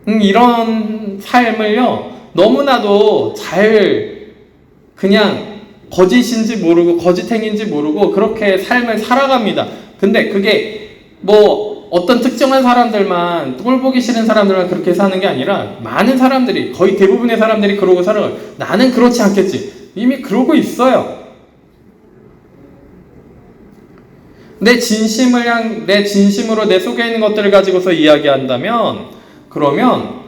Speaker 1: 이런 삶을요, 너무나도 잘 그냥 거짓인지 모르고 거짓행인지 모르고 그렇게 삶을 살아갑니다. 근데 그게 뭐 어떤 특정한 사람들만, 꼴보기 싫은 사람들만 그렇게 사는 게 아니라 많은 사람들이, 거의 대부분의 사람들이 그러고 살아가요. 나는 그렇지 않겠지. 이미 그러고 있어요. 내 진심으로 내 속에 있는 것들을 가지고서 이야기한다면, 그러면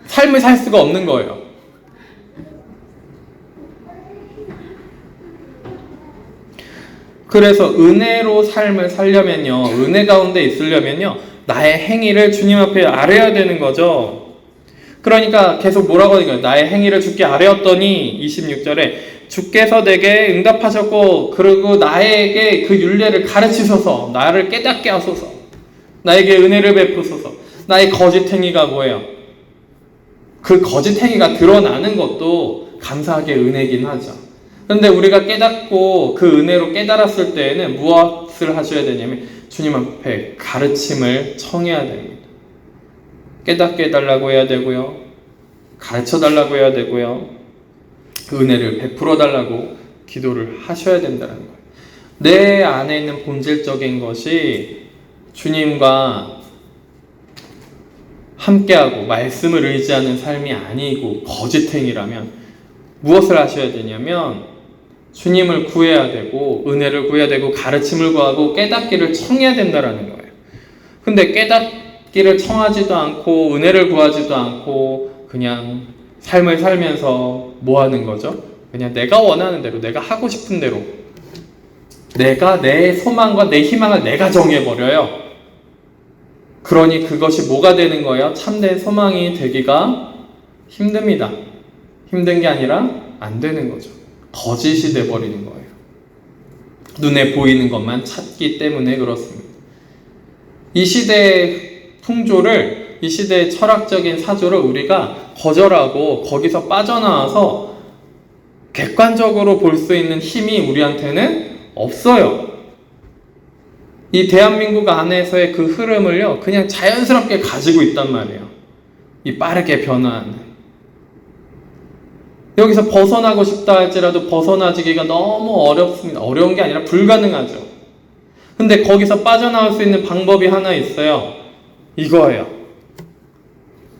Speaker 1: 삶을 살 수가 없는 거예요. 그래서 은혜로 삶을 살려면요, 은혜 가운데 있으려면요, 나의 행위를 주님 앞에 아뢰어야 되는 거죠. 그러니까 계속 뭐라고 하는 거예요? 나의 행위를 주께 아뢰었더니 26절에 주께서 내게 응답하셨고 그리고 나에게 그 율례를 가르치소서, 나를 깨닫게 하소서, 나에게 은혜를 베푸소서. 나의 거짓행위가 뭐예요? 그 거짓행위가 드러나는 것도 감사하게 은혜긴 하죠. 그런데 우리가 깨닫고 그 은혜로 깨달았을 때에는 무엇을 하셔야 되냐면 주님 앞에 가르침을 청해야 됩니다. 깨닫게 해달라고 해야 되고요, 가르쳐 달라고 해야 되고요, 은혜를 베풀어 달라고 기도를 하셔야 된다는 거예요. 내 안에 있는 본질적인 것이 주님과 함께하고 말씀을 의지하는 삶이 아니고 거짓행위라면 무엇을 하셔야 되냐면 주님을 구해야 되고 은혜를 구해야 되고 가르침을 구하고 깨닫기를 청해야 된다는 거예요. 근데 깨닫기를 청하지도 않고 은혜를 구하지도 않고 그냥 삶을 살면서 뭐 하는 거죠? 그냥 내가 원하는 대로, 내가 하고 싶은 대로, 내가 내 소망과 내 희망을 내가 정해버려요. 그러니 그것이 뭐가 되는 거예요? 참된 소망이 되기가 힘듭니다. 힘든 게 아니라 안 되는 거죠. 거짓이 돼버리는 거예요. 눈에 보이는 것만 찾기 때문에 그렇습니다. 이 시대의 풍조를, 이 시대의 철학적인 사조를 우리가 거절하고 거기서 빠져나와서 객관적으로 볼 수 있는 힘이 우리한테는 없어요. 이 대한민국 안에서의 그 흐름을요, 그냥 자연스럽게 가지고 있단 말이에요. 이 빠르게 변화하는. 여기서 벗어나고 싶다 할지라도 벗어나지기가 너무 어렵습니다. 어려운 게 아니라 불가능하죠. 근데 거기서 빠져나올 수 있는 방법이 하나 있어요. 이거예요.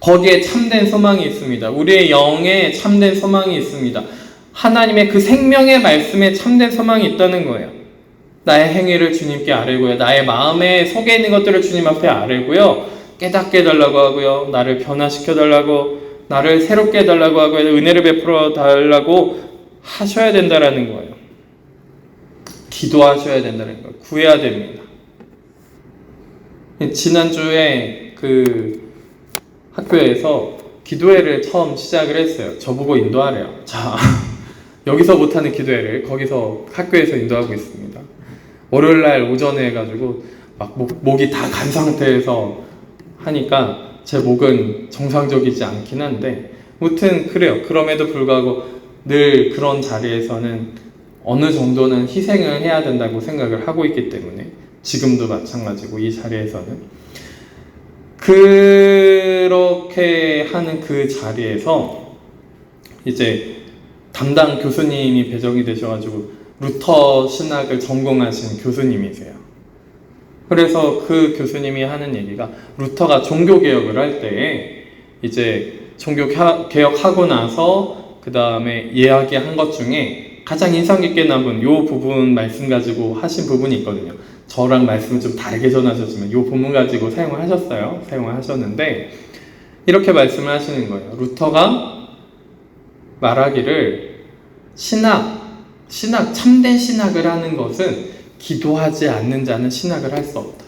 Speaker 1: 거기에 참된 소망이 있습니다. 우리의 영에 참된 소망이 있습니다. 하나님의 그 생명의 말씀에 참된 소망이 있다는 거예요. 나의 행위를 주님께 아뢰고요, 나의 마음에 속에 있는 것들을 주님 앞에 아뢰고요, 깨닫게 해달라고 하고요, 나를 변화시켜 달라고 나를 새롭게 해달라고 하고 은혜를 베풀어 달라고 하셔야 된다라는 거예요. 기도하셔야 된다는 거예요. 구해야 됩니다. 지난주에 그 학교에서 기도회를 처음 시작을 했어요. 저보고 인도하래요. 자, 여기서 못하는 기도회를 거기서 학교에서 인도하고 있습니다. 월요일날 오전에 해가지고 막 목이 다 간 상태에서 하니까 제 목은 정상적이지 않긴 한데 무튼 그래요. 그럼에도 불구하고 늘 그런 자리에서는 어느 정도는 희생을 해야 된다고 생각을 하고 있기 때문에 지금도 마찬가지고 이 자리에서는 그렇게 하는 그 자리에서 이제 담당 교수님이 배정이 되셔가지고 루터 신학을 전공하신 교수님이세요. 그래서 그 교수님이 하는 얘기가 루터가 종교개혁을 할 때에 이제 종교개혁하고 나서 그 다음에 이야기한 것 중에 가장 인상 깊게 남은 요 부분 말씀 가지고 하신 부분이 있거든요. 저랑 말씀을 좀 다르게 전하셨지만 요 부분 가지고 사용을 하셨는데 이렇게 말씀을 하시는 거예요. 루터가 말하기를 참된 신학을 하는 것은 기도하지 않는 자는 신학을 할 수 없다.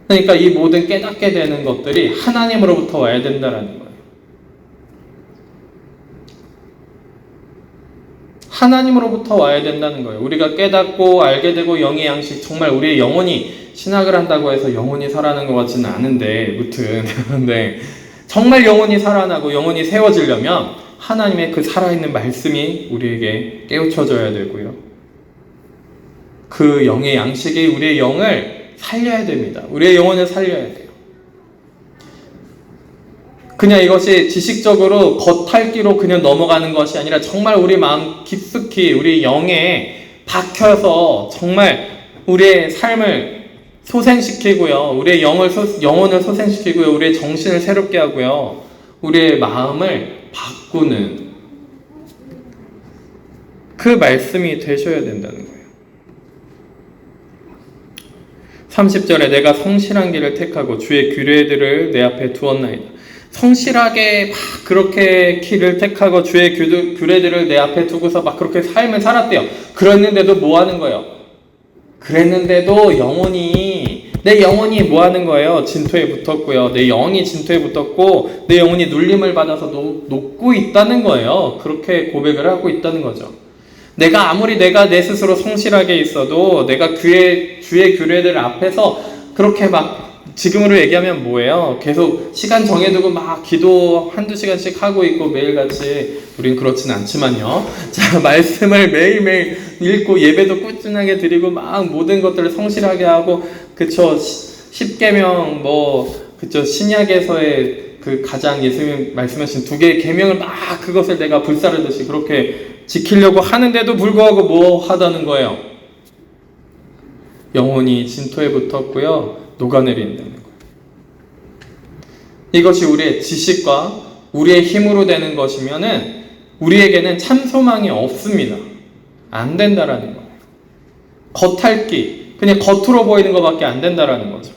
Speaker 1: 그러니까 이 모든 깨닫게 되는 것들이 하나님으로부터 와야 된다라는 거예요. 하나님으로부터 와야 된다는 거예요. 우리가 깨닫고 알게 되고 영의 양식, 정말 우리의 영혼이 신학을 한다고 해서 영혼이 살아나는 것 같지는 않은데 무튼 근데 정말 영혼이 살아나고 영혼이 세워지려면 하나님의 그 살아있는 말씀이 우리에게 깨우쳐져야 되고요. 그 영의 양식이 우리의 영을 살려야 됩니다. 우리의 영혼을 살려야 돼요. 그냥 이것이 지식적으로 겉핥기로 그냥 넘어가는 것이 아니라 정말 우리 마음 깊숙이 우리 영에 박혀서 정말 우리의 삶을 소생시키고요. 우리의 영혼을 소생시키고요. 우리의 정신을 새롭게 하고요. 우리의 마음을 바꾸는 그 말씀이 되셔야 된다는 거예요. 30절에 내가 성실한 길을 택하고 주의 규례들을 내 앞에 두었나이다. 성실하게 막 그렇게 길을 택하고 주의 규례들을 내 앞에 두고서 막 그렇게 삶을 살았대요. 그랬는데도 뭐 하는 거예요? 그랬는데도 내 영혼이 뭐 하는 거예요? 진토에 붙었고요. 내 영이 진토에 붙었고 내 영혼이 눌림을 받아서 녹고 있다는 거예요. 그렇게 고백을 하고 있다는 거죠. 내가 아무리 내가 내 스스로 성실하게 있어도 내가 주의 규례들 앞에서 그렇게 막 지금으로 얘기하면 뭐예요? 계속 시간 정해두고 막 기도 한두 시간씩 하고 있고 매일같이 우린 그렇진 않지만요. 자, 말씀을 매일매일 읽고 예배도 꾸준하게 드리고 막 모든 것들을 성실하게 하고 그쵸 10계명 그쵸 신약에서의 그 가장 예수님 말씀하신 2개의 계명을 막 그것을 내가 불사르듯이 그렇게 지키려고 하는데도 불구하고 뭐 하다는 거예요? 영혼이 진토에 붙었고요. 녹아내린다는 거예요. 이것이 우리의 지식과 우리의 힘으로 되는 것이면은 우리에게는 참 소망이 없습니다. 안 된다라는 거예요. 겉핥기, 그냥 겉으로 보이는 것밖에 안 된다라는 거죠.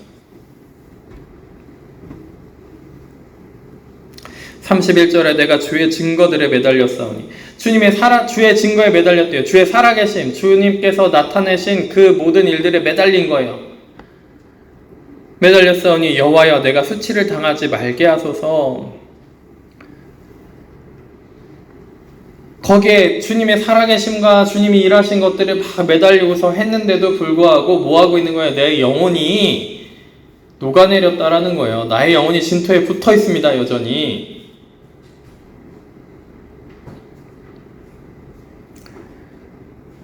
Speaker 1: 31절에 내가 주의 증거들에 매달렸사오니 주의 증거에 매달렸대요. 주의 살아계심, 주님께서 나타내신 그 모든 일들에 매달린 거예요. 매달렸사오니 여호와여 내가 수치를 당하지 말게 하소서. 거기에 주님의 살아계심과 주님이 일하신 것들을 막 매달리고서 했는데도 불구하고 뭐 하고 있는 거예요? 내 영혼이 녹아내렸다라는 거예요. 나의 영혼이 진토에 붙어 있습니다. 여전히.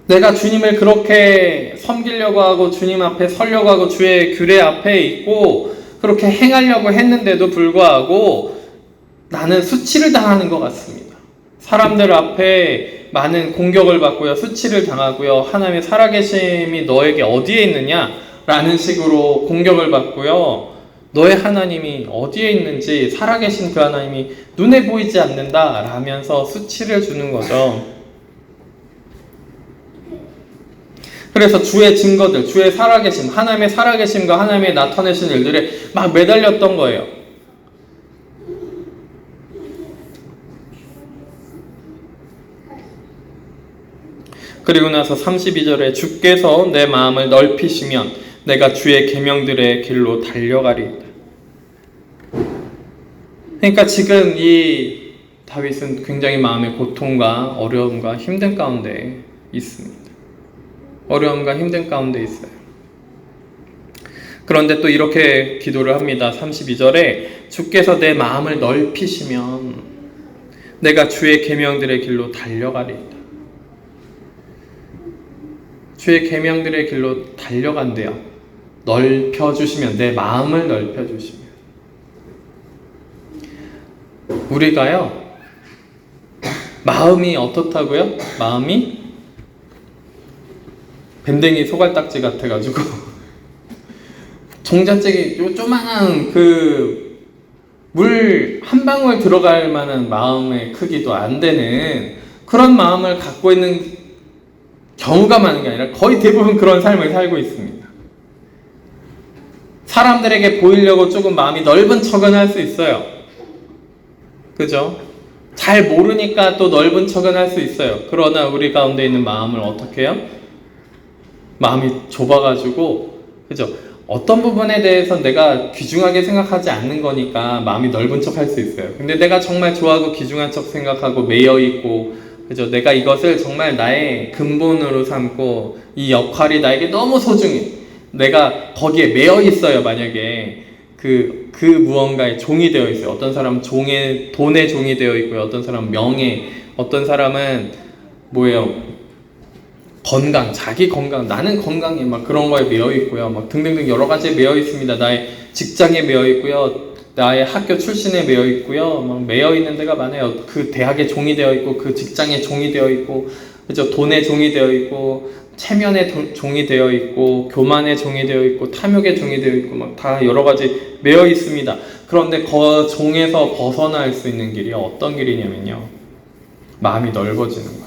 Speaker 1: 내가 주님을 그렇게 섬기려고 하고 주님 앞에 서려고 하고 주의 규례 앞에 있고 그렇게 행하려고 했는데도 불구하고 나는 수치를 당하는 것 같습니다. 사람들 앞에 많은 공격을 받고요. 수치를 당하고요. 하나님의 살아계심이 너에게 어디에 있느냐라는 식으로 공격을 받고요. 너의 하나님이 어디에 있는지 살아계신 그 하나님이 눈에 보이지 않는다 라면서 수치를 주는 거죠. 그래서 주의 증거들, 주의 살아계심, 하나님의 살아계심과 하나님의 나타내신 일들에 막 매달렸던 거예요. 그리고 나서 32절에 주께서 내 마음을 넓히시면 내가 주의 계명들의 길로 달려가리이다. 그러니까 지금 이 다윗은 굉장히 마음의 고통과 어려움과 힘든 가운데 있습니다. 어려움과 힘든 가운데 있어요. 그런데 또 이렇게 기도를 합니다. 32절에 주께서 내 마음을 넓히시면 내가 주의 계명들의 길로 달려가리이다. 주의 계명들의 길로 달려간대요. 넓혀주시면, 내 마음을 넓혀주시면. 우리가요, 마음이 어떻다고요? 마음이 뱀댕이 소갈딱지 같아가지고 종잣재기 요 조만한 그 물 한 방울 들어갈 만한 마음의 크기도 안 되는 그런 마음을 갖고 있는 경우가 많은 게 아니라 거의 대부분 그런 삶을 살고 있습니다. 사람들에게 보이려고 조금 마음이 넓은 척은 할 수 있어요. 그죠? 잘 모르니까 또 넓은 척은 할 수 있어요. 그러나 우리 가운데 있는 마음을 어떻게 해요? 마음이 좁아가지고, 그죠? 어떤 부분에 대해서 내가 귀중하게 생각하지 않는 거니까 마음이 넓은 척 할 수 있어요. 근데 내가 정말 좋아하고 귀중한 척 생각하고 매여있고, 그죠? 내가 이것을 정말 나의 근본으로 삼고 이 역할이 나에게 너무 소중해. 내가 거기에 매여있어요. 만약에 그 무언가의 종이 되어 있어요. 어떤 사람은 돈의 종이 되어 있고요. 어떤 사람은 명예, 어떤 사람은 뭐예요? 건강, 자기 건강, 나는 건강해, 막 그런 거에 매여 있고요. 막 등등등 여러 가지에 매여 있습니다. 나의 직장에 매여 있고요. 나의 학교 출신에 매여 있고요. 막 매여 있는 데가 많아요. 그 대학의 종이 되어 있고, 그 직장의 종이 되어 있고, 그죠? 돈의 종이 되어 있고, 체면의 종이 되어 있고, 교만의 종이 되어 있고, 탐욕의 종이 되어 있고, 막 다 여러 가지 매여 있습니다. 그런데 그 종에서 벗어날 수 있는 길이 어떤 길이냐면요, 마음이 넓어지는 거예요.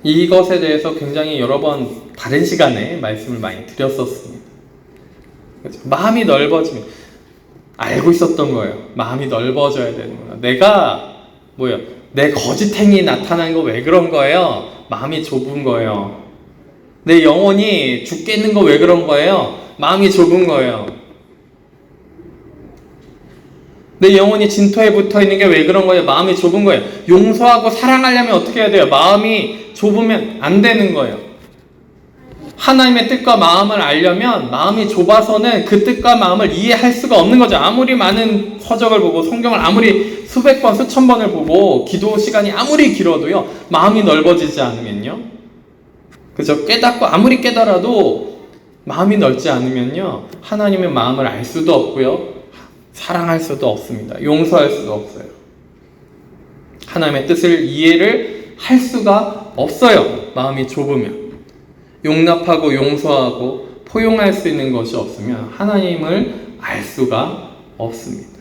Speaker 1: 이것에 대해서 굉장히 여러 번 다른 시간에 말씀을 많이 드렸었습니다. 그렇죠? 마음이 넓어지면, 알고 있었던 거예요. 마음이 넓어져야 되는 거예요. 내가 내 거짓행이 나타난 거 왜 그런 거예요? 마음이 좁은 거예요. 내 영혼이 죽겠는 거 왜 그런 거예요? 마음이 좁은 거예요. 내 영혼이 진토에 붙어 있는 게 왜 그런 거예요? 마음이 좁은 거예요. 용서하고 사랑하려면 어떻게 해야 돼요? 마음이 좁으면 안 되는 거예요. 하나님의 뜻과 마음을 알려면 마음이 좁아서는 그 뜻과 마음을 이해할 수가 없는 거죠. 아무리 많은 서적을 보고 성경을 아무리 수백 번, 수천 번을 보고 기도 시간이 아무리 길어도요, 마음이 넓어지지 않으면요, 그죠? 깨닫고 아무리 깨달아도 마음이 넓지 않으면요, 하나님의 마음을 알 수도 없고요, 사랑할 수도 없습니다. 용서할 수도 없어요. 하나님의 뜻을 이해를 할 수가 없어요. 마음이 좁으면. 용납하고 용서하고 포용할 수 있는 것이 없으면 하나님을 알 수가 없습니다.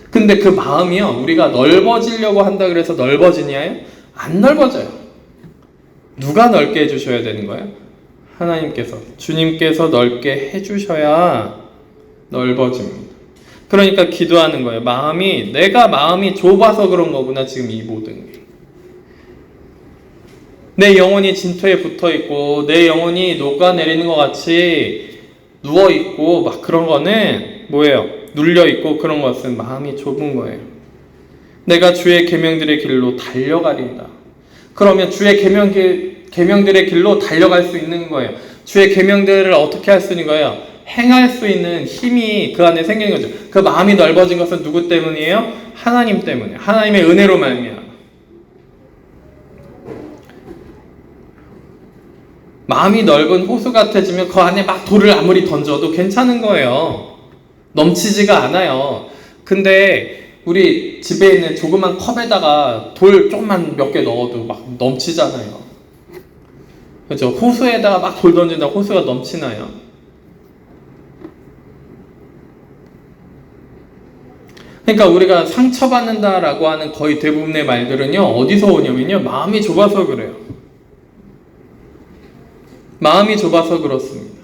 Speaker 1: 근데 그 마음이요, 우리가 넓어지려고 한다 그래서 넓어지냐요? 안 넓어져요. 누가 넓게 해주셔야 되는 거예요? 하나님께서, 주님께서 넓게 해주셔야 넓어집니다. 그러니까 기도하는 거예요. 내가 마음이 좁아서 그런 거구나, 지금 이 모든 게. 내 영혼이 진토에 붙어있고, 내 영혼이 녹아내리는 것 같이 누워있고, 막 그런 거는 뭐예요? 눌려있고, 그런 것은 마음이 좁은 거예요. 내가 주의 계명들의 길로 달려가린다. 그러면 주의 계명들의 길로 달려갈 수 있는 거예요. 주의 계명들을 어떻게 할 수 있는 거예요? 행할 수 있는 힘이 그 안에 생기는 거죠. 그 마음이 넓어진 것은 누구 때문이에요? 하나님 때문에. 하나님의 은혜로 말미암아. 마음이 넓은 호수 같아지면 그 안에 막 돌을 아무리 던져도 괜찮은 거예요. 넘치지가 않아요. 근데 우리 집에 있는 조그만 컵에다가 돌 조금만 몇 개 넣어도 막 넘치잖아요. 그렇죠? 호수에다가 막 돌 던진다 호수가 넘치나요? 그러니까 우리가 상처받는다라고 하는 거의 대부분의 말들은요, 어디서 오냐면요, 마음이 좁아서 그래요. 마음이 좁아서 그렇습니다.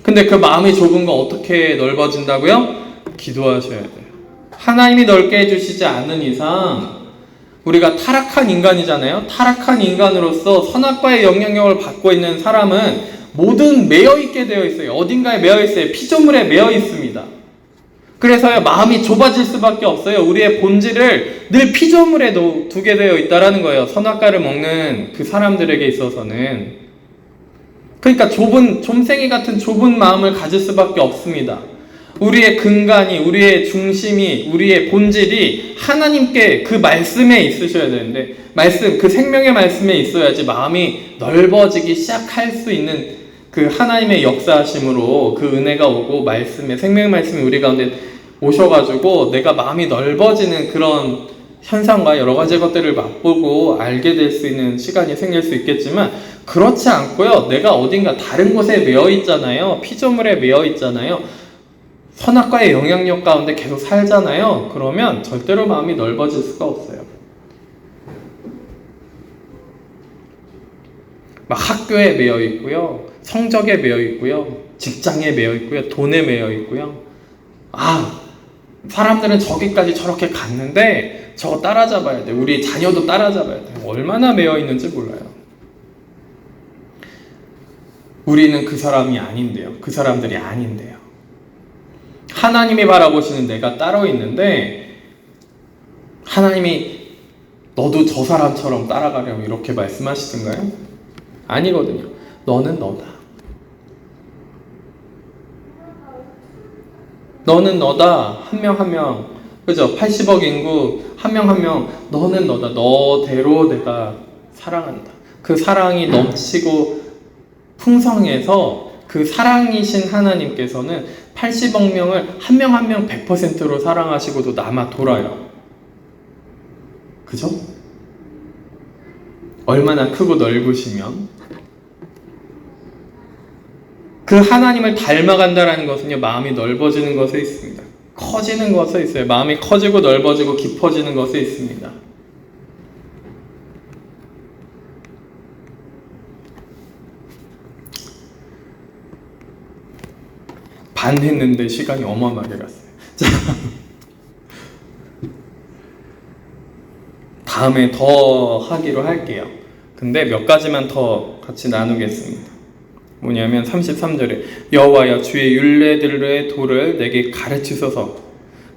Speaker 1: 근데 그 마음이 좁은 거 어떻게 넓어진다고요? 기도하셔야 돼요. 하나님이 넓게 해주시지 않는 이상 우리가 타락한 인간이잖아요. 타락한 인간으로서 선악과의 영향력을 받고 있는 사람은 모든 매여있게 되어 있어요. 어딘가에 매여있어요. 피조물에 매여 있습니다. 그래서요, 마음이 좁아질 수밖에 없어요. 우리의 본질을 늘 피조물에 두게 되어 있다는 거예요. 선악과를 먹는 그 사람들에게 있어서는. 그러니까 좀생이 같은 좁은 마음을 가질 수밖에 없습니다. 우리의 근간이, 우리의 중심이, 우리의 본질이 하나님께 그 말씀에 있으셔야 되는데, 그 생명의 말씀에 있어야지 마음이 넓어지기 시작할 수 있는 그 하나님의 역사하심으로 그 은혜가 오고 생명의 말씀이 우리 가운데 오셔가지고 내가 마음이 넓어지는 그런 현상과 여러 가지 것들을 맛보고 알게 될 수 있는 시간이 생길 수 있겠지만, 그렇지 않고요, 내가 어딘가 다른 곳에 매여 있잖아요. 피조물에 매여 있잖아요. 선악과의 영향력 가운데 계속 살잖아요. 그러면 절대로 마음이 넓어질 수가 없어요. 막 학교에 매여 있고요, 성적에 매여 있고요, 직장에 매여 있고요, 돈에 매여 있고요. 사람들은 저기까지 저렇게 갔는데 저거 따라잡아야 돼. 우리 자녀도 따라잡아야 돼. 얼마나 매여 있는지 몰라요. 우리는 그 사람이 아닌데요. 그 사람들이 아닌데요. 하나님이 바라보시는 내가 따로 있는데, 하나님이 너도 저 사람처럼 따라가려고 이렇게 말씀하시던가요? 아니거든요. 너는 너다. 너는 너다. 한 명 한 명. 그죠? 80억 인구 한 명 한 명. 너는 너다. 너대로 내가 사랑한다. 그 사랑이 넘치고 풍성해서 그 사랑이신 하나님께서는 80억 명을 한 명 한 명 100%로 사랑하시고도 남아 돌아요. 그죠? 얼마나 크고 넓으시면. 그 하나님을 닮아간다는 것은요, 마음이 넓어지는 것에 있습니다. 커지는 것에 있어요. 마음이 커지고 넓어지고 깊어지는 것에 있습니다. 반 했는데 시간이 어마어마하게 갔어요. 자, 다음에 더 하기로 할게요. 근데 몇 가지만 더 같이 나누겠습니다. 뭐냐면 33절에 여호와여 주의 율례들의 도를 내게 가르치소서.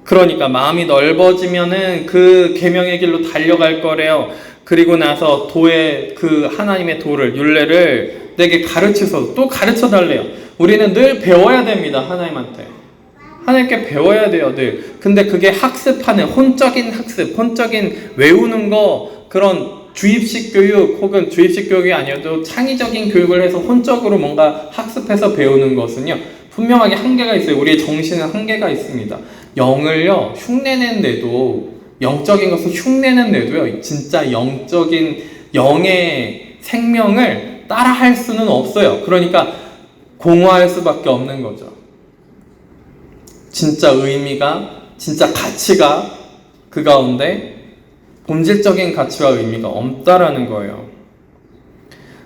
Speaker 1: 그러니까 마음이 넓어지면은 그 계명의 길로 달려갈 거래요. 그리고 나서 그 하나님의 도를, 율례를 내게 가르치소서. 또 가르쳐 달래요. 우리는 늘 배워야 됩니다. 하나님한테. 하나님께 배워야 돼요, 늘. 근데 그게 학습하는 혼적인 학습, 혼적인 외우는 거, 그런 주입식 교육 혹은 주입식 교육이 아니어도 창의적인 교육을 해서 혼적으로 뭔가 학습해서 배우는 것은요, 분명하게 한계가 있어요. 우리의 정신은 한계가 있습니다. 영을요, 흉내낸데도, 영적인 것을 흉내낸데도요, 진짜 영적인 영의 생명을 따라할 수는 없어요. 그러니까 공허할 수밖에 없는 거죠. 진짜 의미가, 진짜 가치가 그 가운데 본질적인 가치와 의미가 없다라는 거예요.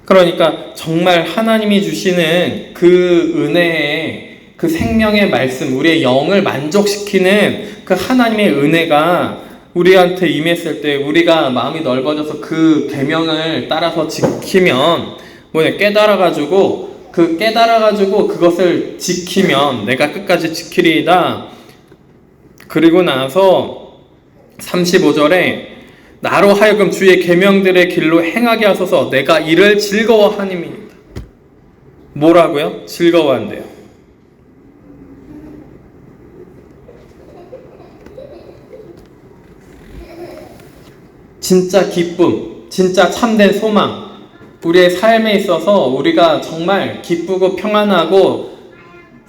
Speaker 1: 그러니까 정말 하나님이 주시는 그 은혜의, 그 생명의 말씀, 우리의 영을 만족시키는 그 하나님의 은혜가 우리한테 임했을 때, 우리가 마음이 넓어져서 그 계명을 따라서 지키면, 깨달아가지고 그것을 지키면 내가 끝까지 지키리이다. 그리고 나서 35절에 나로 하여금 주의 계명들의 길로 행하게 하소서. 내가 이를 즐거워하님이니이다. 뭐라고요? 즐거워한대요. 진짜 기쁨, 진짜 참된 소망, 우리의 삶에 있어서 우리가 정말 기쁘고 평안하고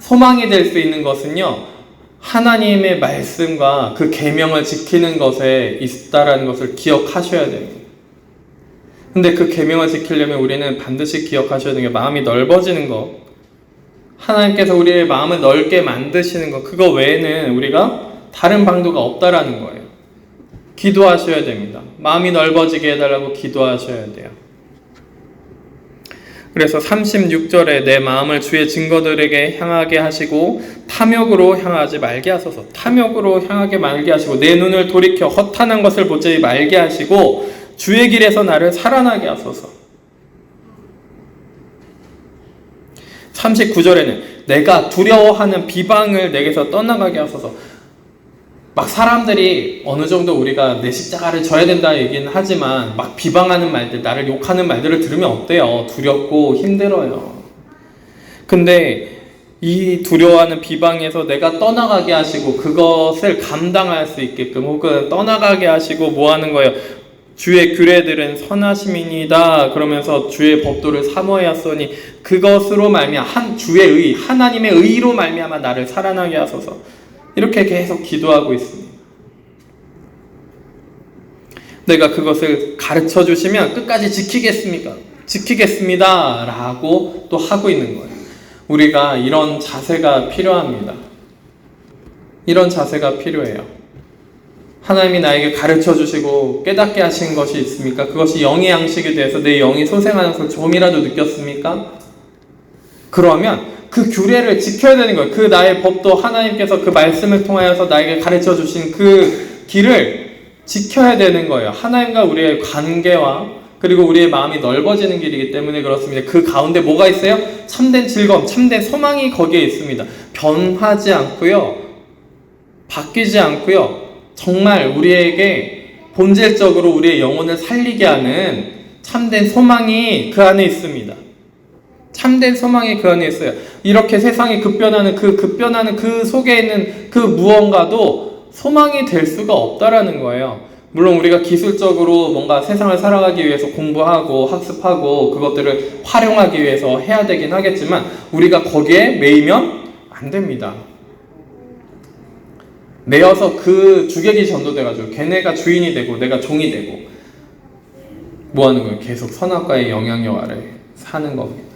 Speaker 1: 소망이 될 수 있는 것은요, 하나님의 말씀과 그 계명을 지키는 것에 있다라는 것을 기억하셔야 됩니다. 근데 그 계명을 지키려면 우리는 반드시 기억하셔야 되는 게 마음이 넓어지는 것, 하나님께서 우리의 마음을 넓게 만드시는 것, 그거 외에는 우리가 다른 방도가 없다라는 거예요. 기도하셔야 됩니다. 마음이 넓어지게 해달라고 기도하셔야 돼요. 그래서 36절에 내 마음을 주의 증거들에게 향하게 하시고 탐욕으로 향하지 말게 하소서. 탐욕으로 향하게 말게 하시고 내 눈을 돌이켜 허탄한 것을 보지 말게 하시고 주의 길에서 나를 살아나게 하소서. 39절에는 내가 두려워하는 비방을 내게서 떠나가게 하소서. 막 사람들이 어느 정도 우리가 내 십자가를 져야 된다 얘기는 하지만 막 비방하는 말들, 나를 욕하는 말들을 들으면 어때요? 두렵고 힘들어요. 근데 이 두려워하는 비방에서 내가 떠나가게 하시고 그것을 감당할 수 있게끔 혹은 떠나가게 하시고 뭐 하는 거예요? 주의 규례들은 선하심이니이다 그러면서 주의 법도를 사모하여 하소니 그것으로 말미암아 주의 의, 하나님의 의로 말미암아 나를 살아나게 하소서. 이렇게 계속 기도하고 있습니다. 내가 그것을 가르쳐 주시면 끝까지 지키겠습니다 라고 또 하고 있는 거예요. 우리가 이런 자세가 필요합니다. 이런 자세가 필요해요. 하나님이 나에게 가르쳐 주시고 깨닫게 하신 것이 있습니까? 그것이 영의 양식이 돼서 내 영이 소생하는 것을 좀이라도 느꼈습니까? 그러면 그 규례를 지켜야 되는 거예요. 그 나의 법도 하나님께서 그 말씀을 통하여서 나에게 가르쳐 주신 그 길을 지켜야 되는 거예요. 하나님과 우리의 관계와 그리고 우리의 마음이 넓어지는 길이기 때문에 그렇습니다. 그 가운데 뭐가 있어요? 참된 즐거움, 참된 소망이 거기에 있습니다. 변하지 않고요. 바뀌지 않고요. 정말 우리에게 본질적으로 우리의 영혼을 살리게 하는 참된 소망이 그 안에 있습니다. 참된 소망이 그 안에 있어요. 이렇게 세상이 급변하는 그 속에 있는 그 무언가도 소망이 될 수가 없다라는 거예요. 물론 우리가 기술적으로 뭔가 세상을 살아가기 위해서 공부하고 학습하고 그것들을 활용하기 위해서 해야 되긴 하겠지만 우리가 거기에 매이면 안 됩니다. 매여서 그 주객이 전도돼가지고 걔네가 주인이 되고 내가 종이 되고 뭐 하는 거예요? 계속 선악과의 영향력 아래 사는 겁니다.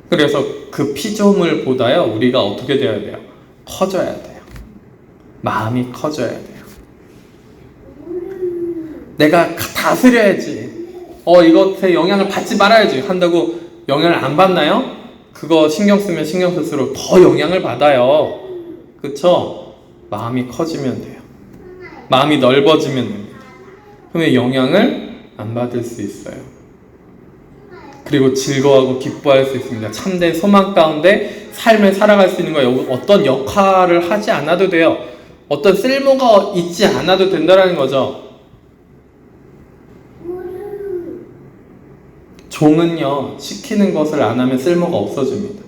Speaker 1: 그래서 그 피조물보다요 우리가 어떻게 되어야 돼요? 커져야 돼요. 마음이 커져야 돼요. 내가 다스려야지. 이것에 영향을 받지 말아야지 한다고 영향을 안 받나요? 그거 신경 쓰면 신경 쓸수록 더 영향을 받아요. 그쵸? 마음이 커지면 돼요. 마음이 넓어지면 됩니다. 그러면 영향을 안 받을 수 있어요. 그리고 즐거워하고 기뻐할 수 있습니다. 참된 소망 가운데 삶을 살아갈 수 있는 거예요. 어떤 역할을 하지 않아도 돼요. 어떤 쓸모가 있지 않아도 된다는 거죠. 종은요, 시키는 것을 안 하면 쓸모가 없어집니다.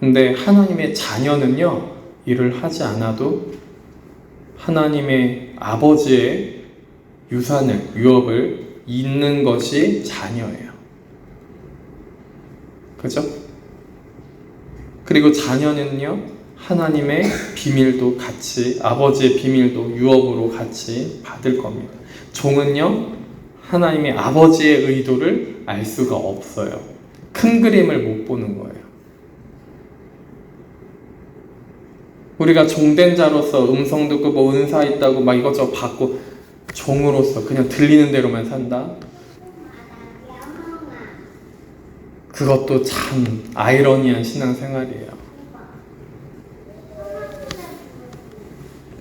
Speaker 1: 근데 하나님의 자녀는요, 일을 하지 않아도 하나님의 아버지의 유업을 잇는 것이 자녀예요. 그죠? 그리고 자녀는요, 하나님의 비밀도 같이, 아버지의 비밀도 유업으로 같이 받을 겁니다. 종은요, 하나님의 아버지의 의도를 알 수가 없어요. 큰 그림을 못 보는 거예요. 우리가 종된 자로서 음성 듣고 뭐 은사 있다고 막 이것저것 받고 종으로서 그냥 들리는 대로만 산다? 그것도 참 아이러니한 신앙생활이에요.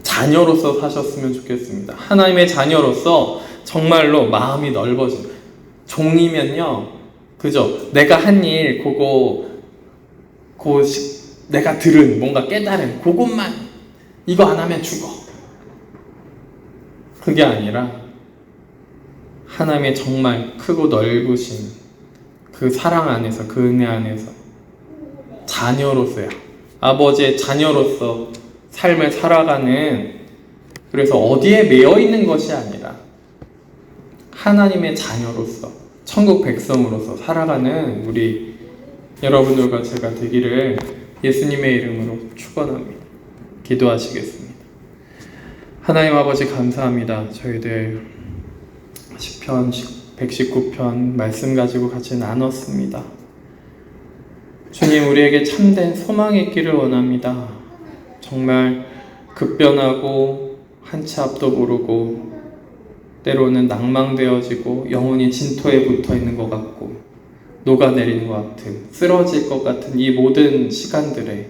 Speaker 1: 자녀로서 사셨으면 좋겠습니다. 하나님의 자녀로서 정말로 마음이 넓어진 종이면요, 그죠? 내가 한 일, 내가 들은 뭔가 깨달은 그것만 이거 안 하면 죽어. 그게 아니라 하나님의 정말 크고 넓으신 그 사랑 안에서, 그 은혜 안에서 자녀로서요, 아버지의 자녀로서 삶을 살아가는, 그래서 어디에 매여 있는 것이 아니라 하나님의 자녀로서, 천국 백성으로서 살아가는 우리 여러분들과 제가 되기를 예수님의 이름으로 축원합니다. 기도하시겠습니다. 하나님 아버지 감사합니다. 저희들 시편 119편 말씀 가지고 같이 나눴습니다. 주님, 우리에게 참된 소망이 있기를 원합니다. 정말 급변하고 한치 앞도 모르고 때로는 낭망되어지고 영혼이 진토에 붙어 있는 것 같고 녹아내리는 것 같은, 쓰러질 것 같은 이 모든 시간들에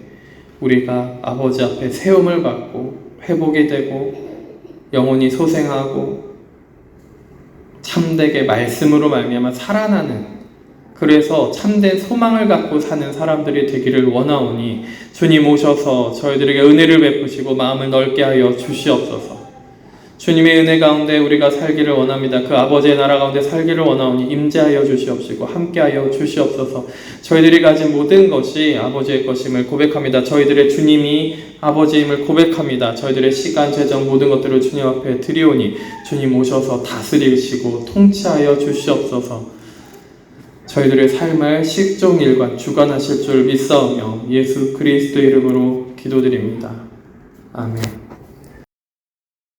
Speaker 1: 우리가 아버지 앞에 세움을 받고 회복이 되고 영혼이 소생하고 참되게 말씀으로 말미암아 살아나는, 그래서 참된 소망을 갖고 사는 사람들이 되기를 원하오니 주님 오셔서 저희들에게 은혜를 베푸시고 마음을 넓게 하여 주시옵소서. 주님의 은혜 가운데 우리가 살기를 원합니다. 그 아버지의 나라 가운데 살기를 원하오니 임재하여 주시옵시고 함께하여 주시옵소서. 저희들이 가진 모든 것이 아버지의 것임을 고백합니다. 저희들의 주님이 아버지임을 고백합니다. 저희들의 시간, 재정 모든 것들을 주님 앞에 드리오니 주님 오셔서 다스리시고 통치하여 주시옵소서. 저희들의 삶을 식종일관 주관하실 줄 믿사오며 예수 그리스도 이름으로 기도드립니다. 아멘.